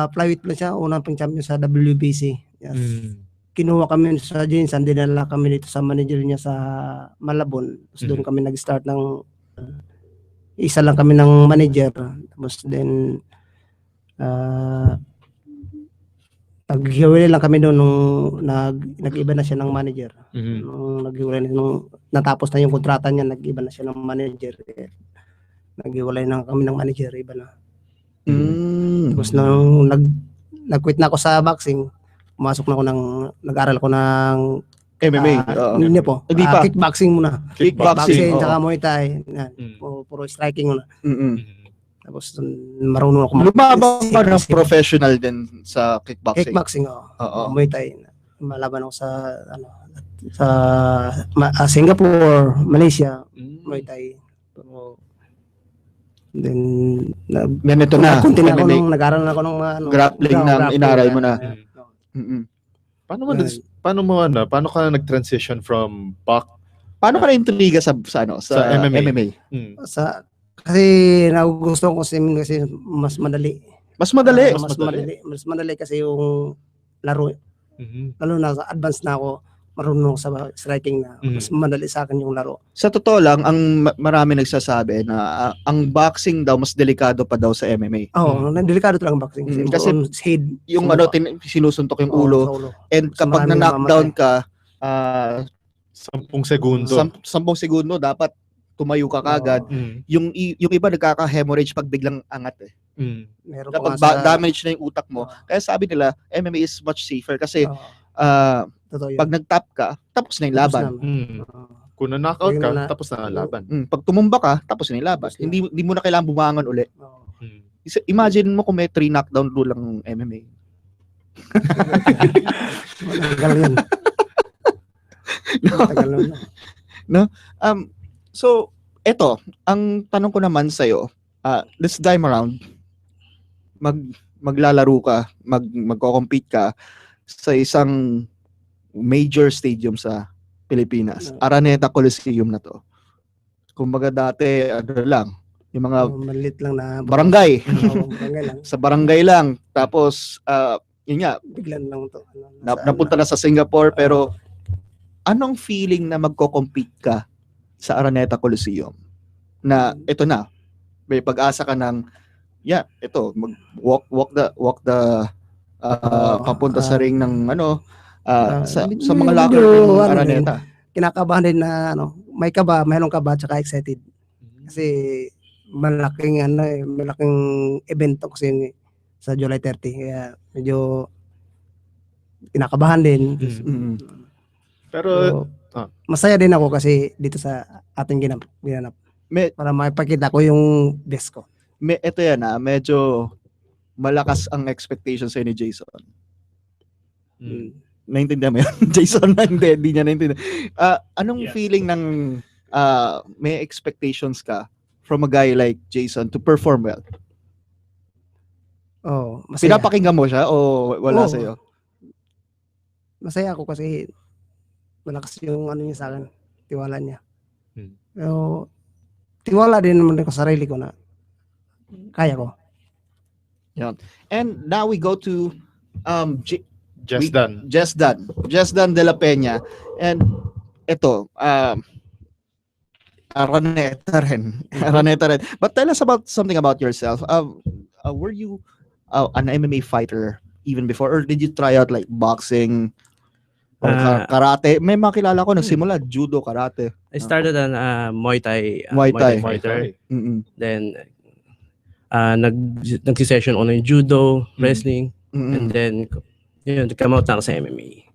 flyweight lang siya, unang pang-champion sa WBC. Yes. Kinuha kami sa Jinsan, dinala kami dito sa manager niya sa Malabon. Tapos doon kami nag-start ng isa lang kami ng manager. Tapos then naghiwalay lang kami doon nung nag-iba na siya ng manager. Nung naghiwalay na, nung natapos na yung kontrata niya, nag-iba na siya ng manager. Naghiwalay na kami ng manager, iba na. Tapos nung nag-quit na ako sa boxing, pumasok na ako nag-aral ko ng MMA. Hindi po. Kickboxing muna. Kickboxing. Tsaka Muay Thai. Puro striking muna. Tapos marunong ako. Lumabang ka ng professional din sa kickboxing? Kickboxing, Muay Thai. Malaban ako sa Singapore, Malaysia, Muay Thai. Then ganito na. Nag-aral na ako ng grappling na inaral mo na. Paano ka nag-transition from paano ka na-intriga sa MMA? Kasi nagugustuhan ko kasi mas madali. Mas madali? Mas madali kasi yung laro. Lalo na sa advance na ako, marunong sa striking na. Mas madali sa akin yung laro. Sa totoo lang, ang marami nagsasabi na ang boxing daw mas delikado pa daw sa MMA. Delikado talaga ang boxing. Kasi head, yung sinusuntok yung ulo. And kapag na-knockdown ka, 10 segundo. 10 segundo dapat tumayo ka kagad. Yung iba nagkaka-hemorrhage pag biglang angat eh. Kapag damage na yung utak mo. Kaya sabi nila, MMA is much safer kasi pag nag-tap ka, tapos na yung laban. Kung na-knockout ka, tapos na ang laban. Pag tumumba ka, tapos na yung laban. Hindi mo na kailangan bumangon uli. Imagine mo kung may 3 knockdown rule ang MMA. Matagal yan. No? So, eto, ang tanong ko naman sa'yo, this time around, maglalaro ka, magko-compete ka sa isang major stadium sa Pilipinas. Araneta Coliseum na to. Kumbaga dati, yung mga maliit lang na barangay. Barangay lang. Sa barangay lang. Tapos, yun nga, biglan lang to. Napunta na sa Singapore, pero anong feeling na magko-compete ka sa Araneta Coliseum? Na ito na, may pag-asa ka ng walk the papunta sa ring ng sa mga locker ng Araneta. Kinakabahan din na mayroong kaba tsaka excited. Kasi malaking event to kasi sa July 30. Kaya medyo kinakabahan din. Pero masaya din ako kasi dito sa ating ginanap. Para maipakita ko yung best ko. Ito yan medyo malakas ang expectation sa ni Jason. Naintindihan mo yan? Jason na hindi niya naintindihan. Anong feeling ng may expectations ka from a guy like Jason to perform well? Masaya. Pinapakinggan mo siya o wala sa'yo? Masaya ako kasi malakas yung niya sa akin, tiwala niya. Pero tiwala din naman ako sa sarili ko na kaya ko. Yeah. And now we go to Jesdan de la Peña. And ito, Araneta rin. But tell us about something about yourself. were you an MMA fighter even before, or did you try out like boxing or karate? May makilala ko nagsimula judo, karate. I started on Muay Thai. Muay Thai. Fighter. Mm-mm. Then nag-session on yung judo, wrestling, and then come out na ako sa MMA.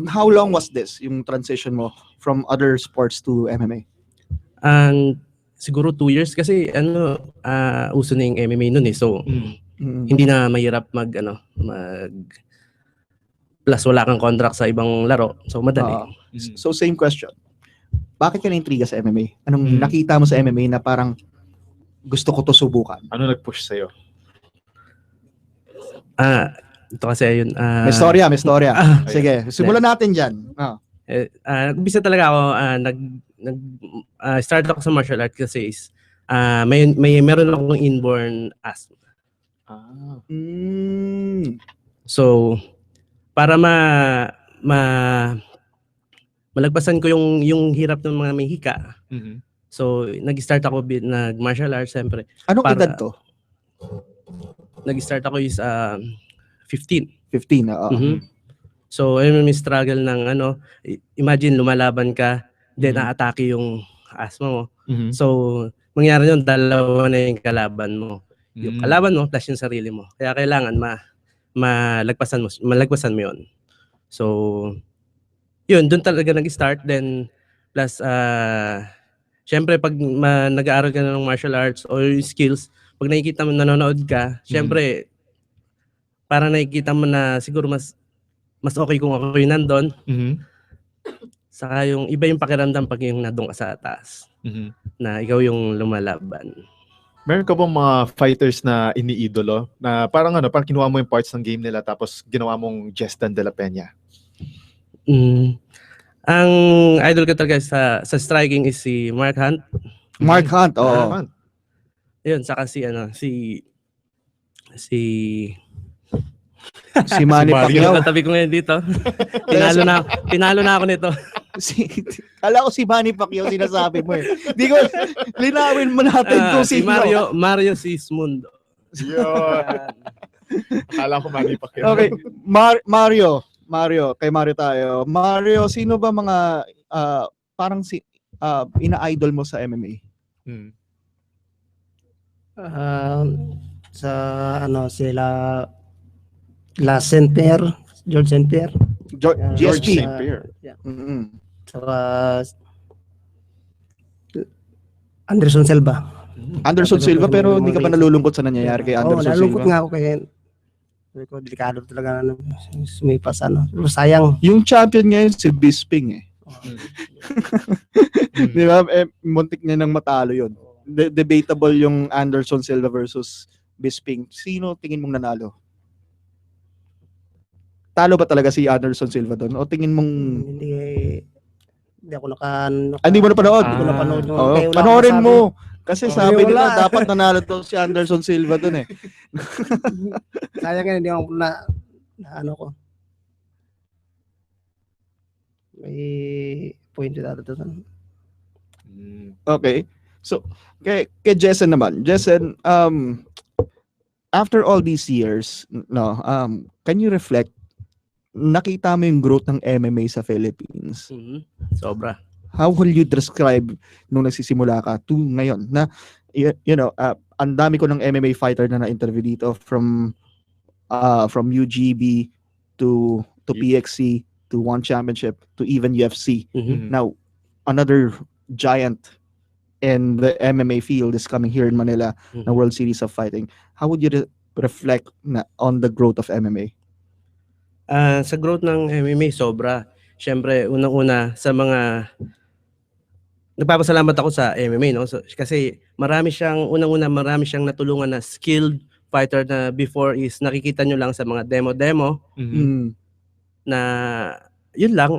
How long was this, yung transition mo from other sports to MMA? And siguro 2 years kasi uso na yung MMA noon eh. So hindi na mahirap mag plus wala kang contract sa ibang laro. So madali. So same question. Bakit ka na-intriga sa MMA? Anong nakita mo sa MMA na parang gusto ko to subukan? Ano nag-push sa'yo? Ito kasi yun. May storya. Sige, simulan natin dyan. Nag-umpisa talaga ako, start ako sa martial art kasi meron akong inborn asthma. So, para malagpasan ko yung hirap ng mga may hika. So, nag-start ako nag-martial arts, siyempre. Anong edad to? Nag-start ako is 15. 15, So, ayun may struggle ng imagine lumalaban ka, then aatake yung asthma mo. So, mangyari yun, dalawa na yung kalaban mo. Yung kalaban mo plus yung sarili mo. Kaya kailangan malagpasan mo yun. So, yun, doon talaga nag-start. Then, plus, syempre, pag nag-aaral ka na ng martial arts or yung skills, pag nakikita mo, nanonood ka, syempre, para nakikita mo na siguro mas okay kung ako yung nandun. Saka yung iba yung pakiramdam pag yung nandun ka sa taas. Na ikaw yung lumalaban. Meron ka bang mga fighters na iniidolo? Na parang parang kinuha mo yung parts ng game nila tapos ginawa mong Jestan de la Peña? Ang idol ko talaga sa striking is si Mark Hunt. Mark Hunt, oo. Yun, saka si Manny Pacquiao. Katabi ko ngayon dito. Tinalo na ako nito. Kala ko si Manny Pacquiao sinasabi mo eh. Di ko, linawin mo natin kung si sino. Mario Sismundo. Akala ko Manny Pacquiao. Okay, Mario, kay Mario tayo. Mario, sino ba mga parang ina-idol mo sa MMA? Sa sila St. Pierre, George St. Pierre. GSP. St. Pierre. Yeah. Saka Anderson Silva. Anderson Silva, pero hindi ka ba nalulungkot sa nangyayari kay Anderson Silva? Nalulungkot nga ako kaya delikado talaga sumipas sayang. Yung champion ngayon si Bisping eh. Di ba? Muntik niya nang matalo yun. Debatable yung Anderson Silva versus Bisping. Sino tingin mong nanalo? Talo ba talaga si Anderson Silva doon? O tingin mong... Hindi ako hindi mo napanood? Hindi ko napanood. Panoorin mo. Kasi sabi nila dapat nanalo to si Anderson Silva doon eh. Sayang nga, hindi ako ko. May point dito doon. Okay. So, kay Jessen naman. Jessen, after all these years, can you reflect, nakita mo yung growth ng MMA sa Philippines? Sobra. How will you describe nung nagsisimula ka to ngayon? Na, ang dami ko ng MMA fighter na na-interview dito from UGB to PXC to One Championship to even UFC. Now, another giant in the MMA field is coming here in Manila, na World Series of Fighting. How would you reflect on the growth of MMA? Sa growth ng MMA, sobra. Siyempre, unang-una sa mga... Nagpapasalamat ako sa MMA, no? So, kasi marami siyang natulungan na skilled fighter na before is nakikita nyo lang sa mga demo. Na yun lang,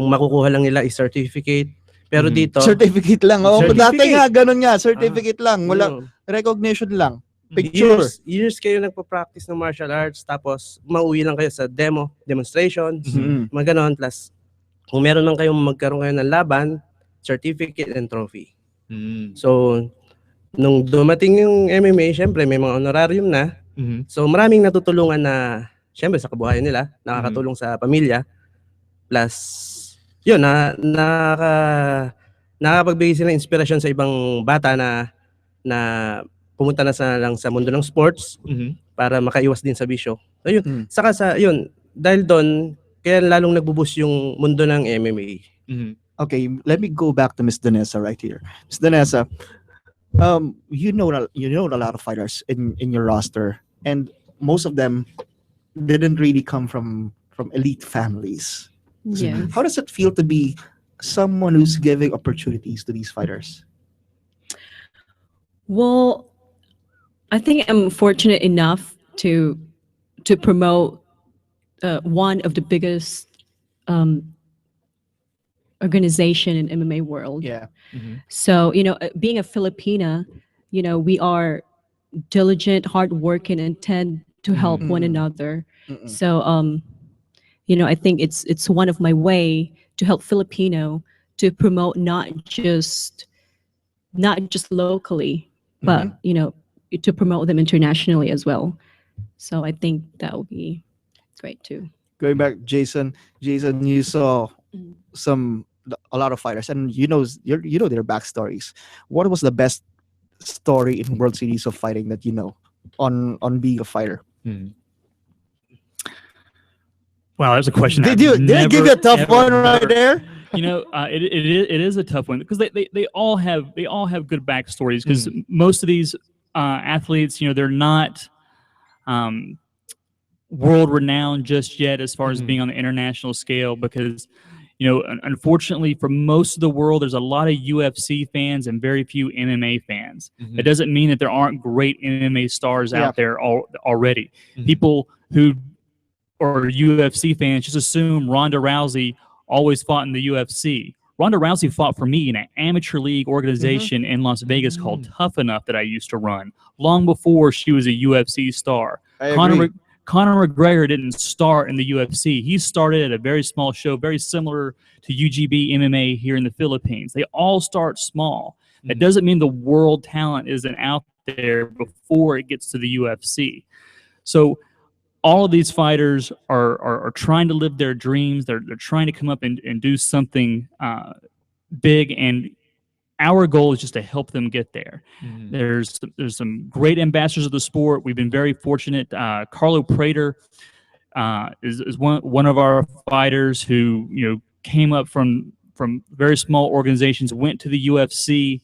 makukuha lang nila is certificate. Pero dito... Certificate lang. Dati nga, ganun nga. Certificate lang. Wala, recognition lang. Picture. Years kayo nagpa-practice ng martial arts, tapos mauwi lang kayo sa demonstrations, mga ganon. Plus, kung meron lang kayong magkaroon kayo ng laban, certificate and trophy. So, nung dumating yung MMA, syempre may mga honorarium na. So maraming natutulungan na syempre sa kabuhayan nila, nakakatulong sa pamilya. Plus yun nakakapagbigay sila ng inspirasyon sa ibang bata na pumunta na lang sa mundo ng sports para makaiwas din sa bisyo. So yun, saka dahil doon kaya lalong nagbo-boost yung mundo ng MMA. Okay, let me go back to Miss Danessa right here. Miss Danessa, you know a lot of fighters in your roster, and most of them didn't really come from elite families. Yeah. How does it feel to be someone who's giving opportunities to these fighters? Well, I think I'm fortunate enough to promote one of the biggest organization in MMA world. Yeah. So, being a Filipina, we are diligent, hardworking, and tend to help one another. So, I think it's one of my way to help Filipino to promote not just locally, but to promote them internationally as well. So I think that would be great too. Going back, Jason, you saw a lot of fighters, and you know their backstories. What was the best story in World Series of Fighting that you know on being a fighter? Wow, that's a question. Did I give you a tough one right there? It is a tough one because they all have good backstories, because most of these athletes, they're not world renowned just yet as far as being on the international scale, because unfortunately for most of the world there's a lot of UFC fans and very few MMA fans. It doesn't mean that there aren't great MMA stars out there already. People who are UFC fans just assume Ronda Rousey always fought in the UFC. Ronda Rousey fought for me in an amateur league organization in Las Vegas called Tough Enough that I used to run, long before she was a UFC star. Conor McGregor didn't start in the UFC. He started at a very small show, very similar to UGB MMA here in the Philippines. They all start small. That doesn't mean the world talent isn't out there before it gets to the UFC. So all of these fighters are trying to live their dreams. They're trying to come up and do something big, and our goal is just to help them get there. There's some great ambassadors of the sport. We've been very fortunate. Carlo Prater is one of our fighters who came up from very small organizations, went to the UFC,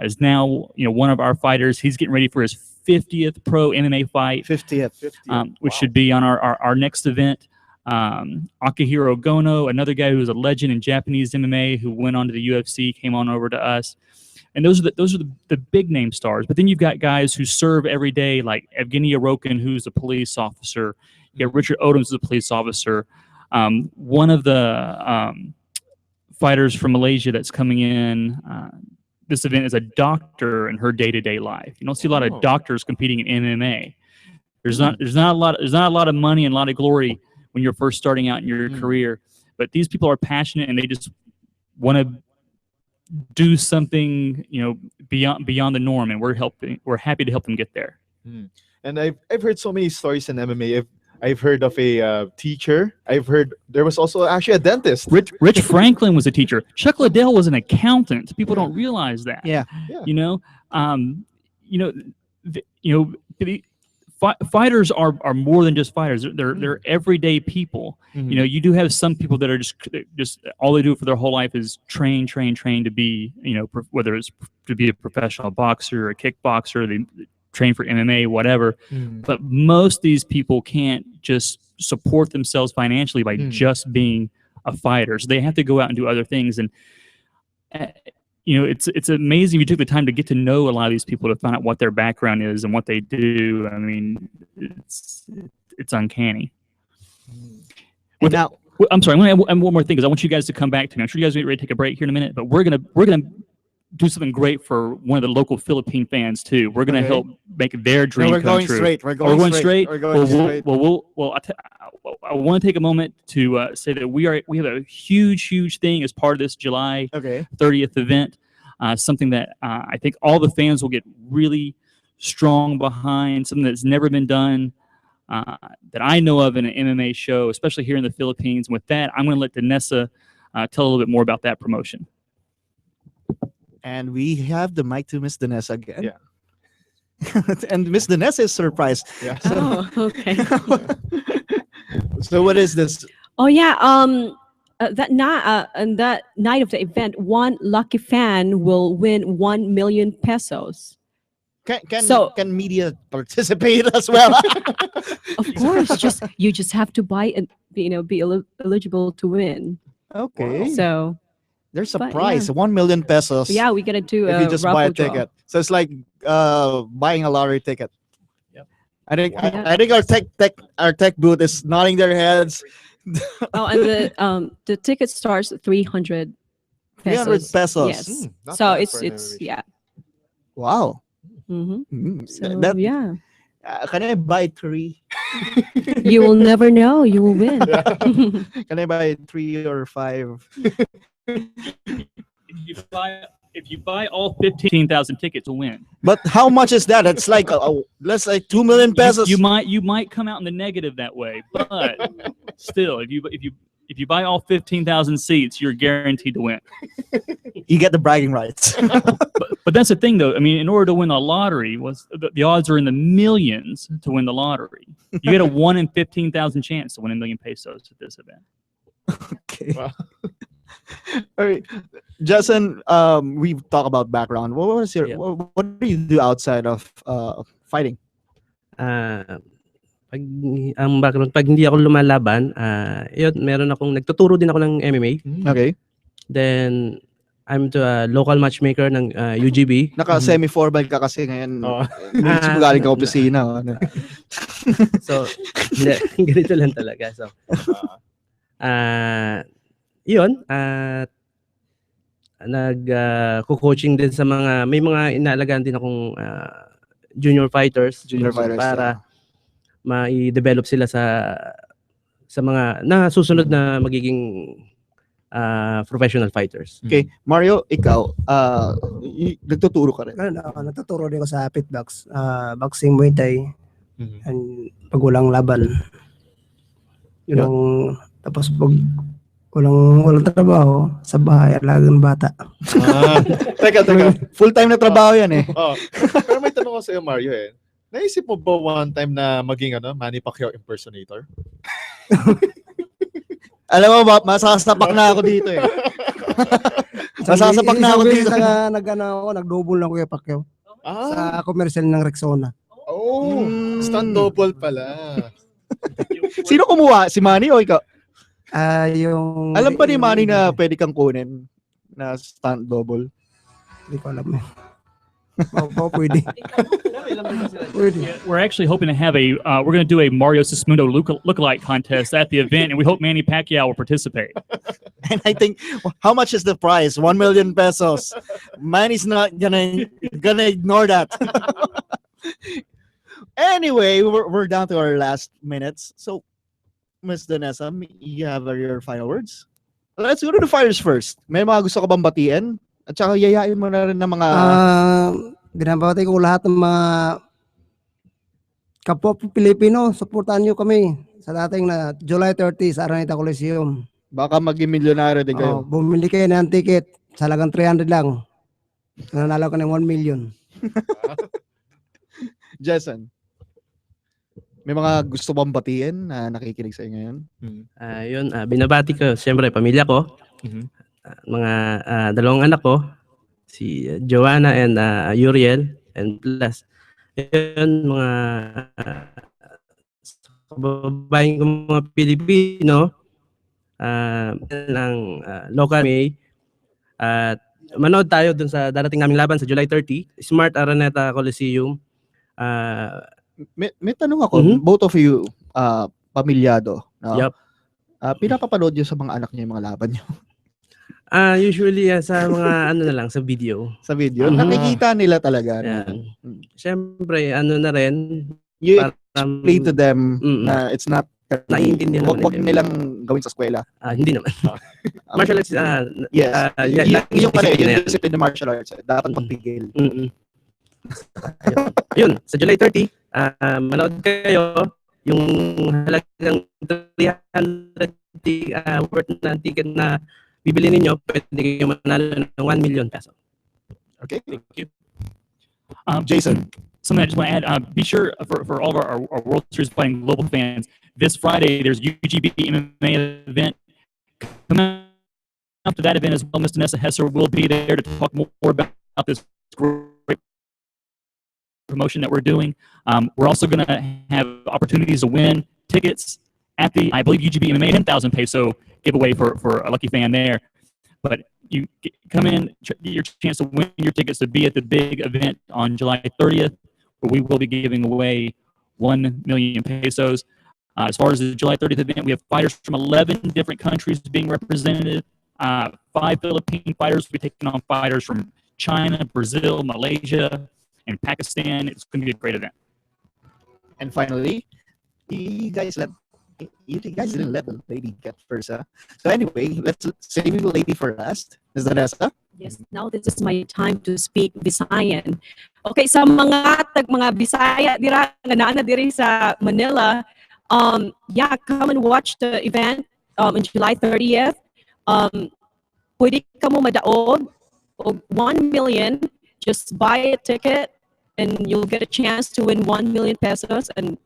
is now one of our fighters. He's getting ready for his 50th pro MMA fight. 50th. Which should be on our next event. Akihiro Gono, another guy who was a legend in Japanese MMA, who went on to the UFC, came on over to us. And those are the big name stars. But then you've got guys who serve every day, like Evgeny Arokin, who's a police officer. You got Richard Odoms, who's a police officer. One of the fighters from Malaysia that's coming in this event is a doctor in her day-to-day life. You don't see a lot of doctors competing in MMA. There's not a lot of money and a lot of glory when you're first starting out in your career, but these people are passionate and they just want to do something beyond the norm, and we're happy to help them get there. And I've heard so many stories in MMA. I've heard of a teacher. I've heard there was also actually a dentist. Rich Franklin was a teacher. Chuck Liddell was an accountant. People don't realize that. Fighters are more than just fighters. They're everyday people. You do have some people that are just all they do for their whole life is train to be, whether it's to be a professional boxer or a kickboxer, they train for MMA, whatever. But most of these people can't just support themselves financially by just being a fighter. So they have to go out and do other things. And it's amazing if you took the time to get to know a lot of these people, to find out what their background is and what they do. I mean, it's uncanny. I'm sorry. I'm going to add one more thing, because I want you guys to come back to me. I'm sure you guys are ready to take a break here in a minute, but we're gonna do something great for one of the local Philippine fans too. We're going to help make their dream come true. We're going straight. I want to take a moment to say that we have a huge thing as part of this July 30th event. something that I think all the fans will get really strong behind, something that's never been done that I know of in an MMA show, especially here in the Philippines. And with that, I'm going to let Danessa tell a little bit more about that promotion. And we have the mic to Miss Danessa again. Yeah. And Miss Danessa is surprised. Yeah. Oh, okay. So what is this? Oh yeah. That night of the event, one lucky fan will win 1 million pesos. Can media participate as well? Of course, you just have to buy and be eligible to win. Okay. So there's a but, prize, yeah. 1 million pesos. Yeah, we're gonna do if you just buy a raffle draw. ticket. So it's like buying a lottery ticket. Yep. I think our tech booth is nodding their heads. Oh, and the ticket starts at 300 pesos. 300 pesos. Yes. Not So bad it's for an it's innovation. yeah. Wow. Mm-hmm. So That- yeah, Can I buy 3? you will never know. You will win. Can I buy 3 or 5? If you buy all 15,000 tickets to win, But how much is that? It's like let's say 2 million pesos. you might come out in the negative that way, but still, if you buy all 15,000 seats, you're guaranteed to win. You get the bragging rights. But that's the thing, though. I mean, in order to win the lottery, the odds are in the millions to win the lottery. You get a 1 in 15,000 chance to win 1 million pesos at this event. Okay. Wow. All right, Jason. We've talked about background. What was your? Yeah. What do you do outside of fighting? Pag ang background, pag hindi ako lumalaban, yun, meron akong nagtuturo din ako ng MMA. Okay. Then I'm to a local matchmaker ng UGB. Naka semi formal ka kasi ngayon. Oo. Minsan galing ka opisina. Ano. So, hindi, ganito lang talaga. So, yun, nag-coaching din sa may mga inaalagaan din akong junior fighters para ma-develop sila sa mga susunod na magiging professional fighters. Okay, Mario, ikaw, nagtuturo ka rin. Natuturo din ako sa pitbox, boxing, Muay Thai, and pag walang laban. Yun ang, tapos pag walang trabaho, sa bahay, alagang bata. Teka. Full-time na trabaho yan eh. Oh. Pero may tanong ko sa iyo, Mario eh. Naisip mo ba one time na maging Manny Pacquiao impersonator? Alam mo ba, masasapak na ako dito eh. Masasapak na ako dito. Nag-double na ko kay Pacquiao. Sa commercial ng Rexona. Oh, stunt double pala. Sino kumuha? Si Manny o ikaw? Yung... Alam ba ni Manny na pwede kang kunin na stunt double? Hindi ko alam eh. Pwede. We're actually hoping to have we're going to do a Mario Sismundo lookalike contest at the event, and we hope Manny Pacquiao will participate. And I think, how much is the prize? 1 million pesos. Manny's not gonna ignore that. Anyway, we're down to our last minutes. So, Ms. Danessa, you have your final words? Let's go to the fighters first. May mga gusto ka bang batiin? At saka yayain mo na rin ng mga... binabati ko lahat ng mga kapwa Pilipino. Supportan nyo kami sa dating na July 30 sa Araneta Coliseum. Baka maging milyonaryo din kayo. Bumili kayo ng ticket. Sa halagang 300 lang. Nanalo ka ng 1 million. Jason, may mga gusto bang batiin na nakikinig sa inyo ngayon? Yun, binabati ko, siyempre, pamilya ko. Mga dalawang anak ko, si Joanna and Uriel, and plus, yun, mga kababayan kong mga Pilipino, ng local May, at manood tayo dun sa darating naming laban sa July 30, Smart Araneta Coliseum. May tanong ako, both of you, pamilyado. No? Yup. Pinapapanood nyo sa mga anak nyo yung mga laban nyo? Usually sa mga ano na lang, sa video. Sa video? Nakikita nila talaga. Siyempre, ano na rin. You explain to them na it's not naiintindihan Huwag naman nila. nilang gawin sa eskwela. Hindi naman. Martial arts, Yes. Yung discipline discipline ng martial arts, dapat magpigil. Ayun, sa July 30, manood kayo. Yung halagang 300 worth na ticket na bibili ninyo, pwede kayo manalo ng 1 million peso. Okay. Thank you. Jason. Something I just want to add, be sure for all of our World Series Fighting Global fans, this Friday there's UGB MMA event. Come up to that event as well. Miss Vanessa Hesser will be there to talk more about this great promotion that we're doing. We're also going to have opportunities to win tickets at the, I believe, UGB MMA 10,000 peso giveaway for a lucky fan there. But you come in, get your chance to win your tickets to be at the big event on July 30th, where we will be giving away 1 million pesos. As far as the July 30th event, we have fighters from 11 different countries being represented. 5 Philippine fighters will be taking on fighters from China, Brazil, Malaysia, and Pakistan. It's going to be a great event. And finally, you guys didn't let the lady get first. So anyway, let's save the lady for last. Is that Vanessa? Yes, now this is my time to speak Visayan. Okay, sa mga Bisaya dira nga naa na diri sa Manila, yeah, come and watch the event on July 30th. Pwede ka mo madaog og 1 million. Just buy a ticket and you'll get a chance to win 1 million pesos. And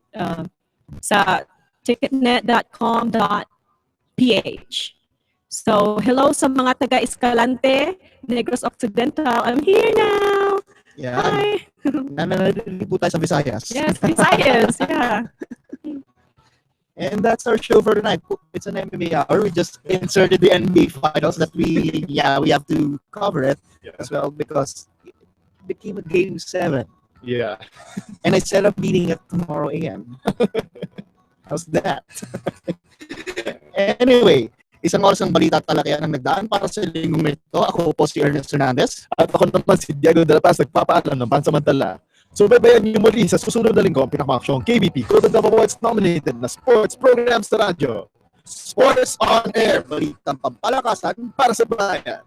sa ticketnet.com.ph. So, hello sa mga taga Escalante, Negros Occidental. I'm here now. Yeah. Hi. Nananalilig po tayo sa Visayas. Yes, Visayas. Yeah. And that's our show for tonight. It's an MMA hour. We just inserted the NBA finals that we have to cover it as well because it became a game 7. Yeah. And I set up meeting at tomorrow AM. How's that? Anyway, isang oras ng balita talaga ang nagdaan para sa linggong ito. Ako po si Ernest Hernandez. At ako naman si Diego de la Paz, nagpapaalam ng pansamantala. So babayan niyo muli sa susunod na linggo ang pinakamaksyong KBP Golden Dove Awards nominated na sports programs sa radyo. Sports on Air, balitang pampalakasan para sa bayan.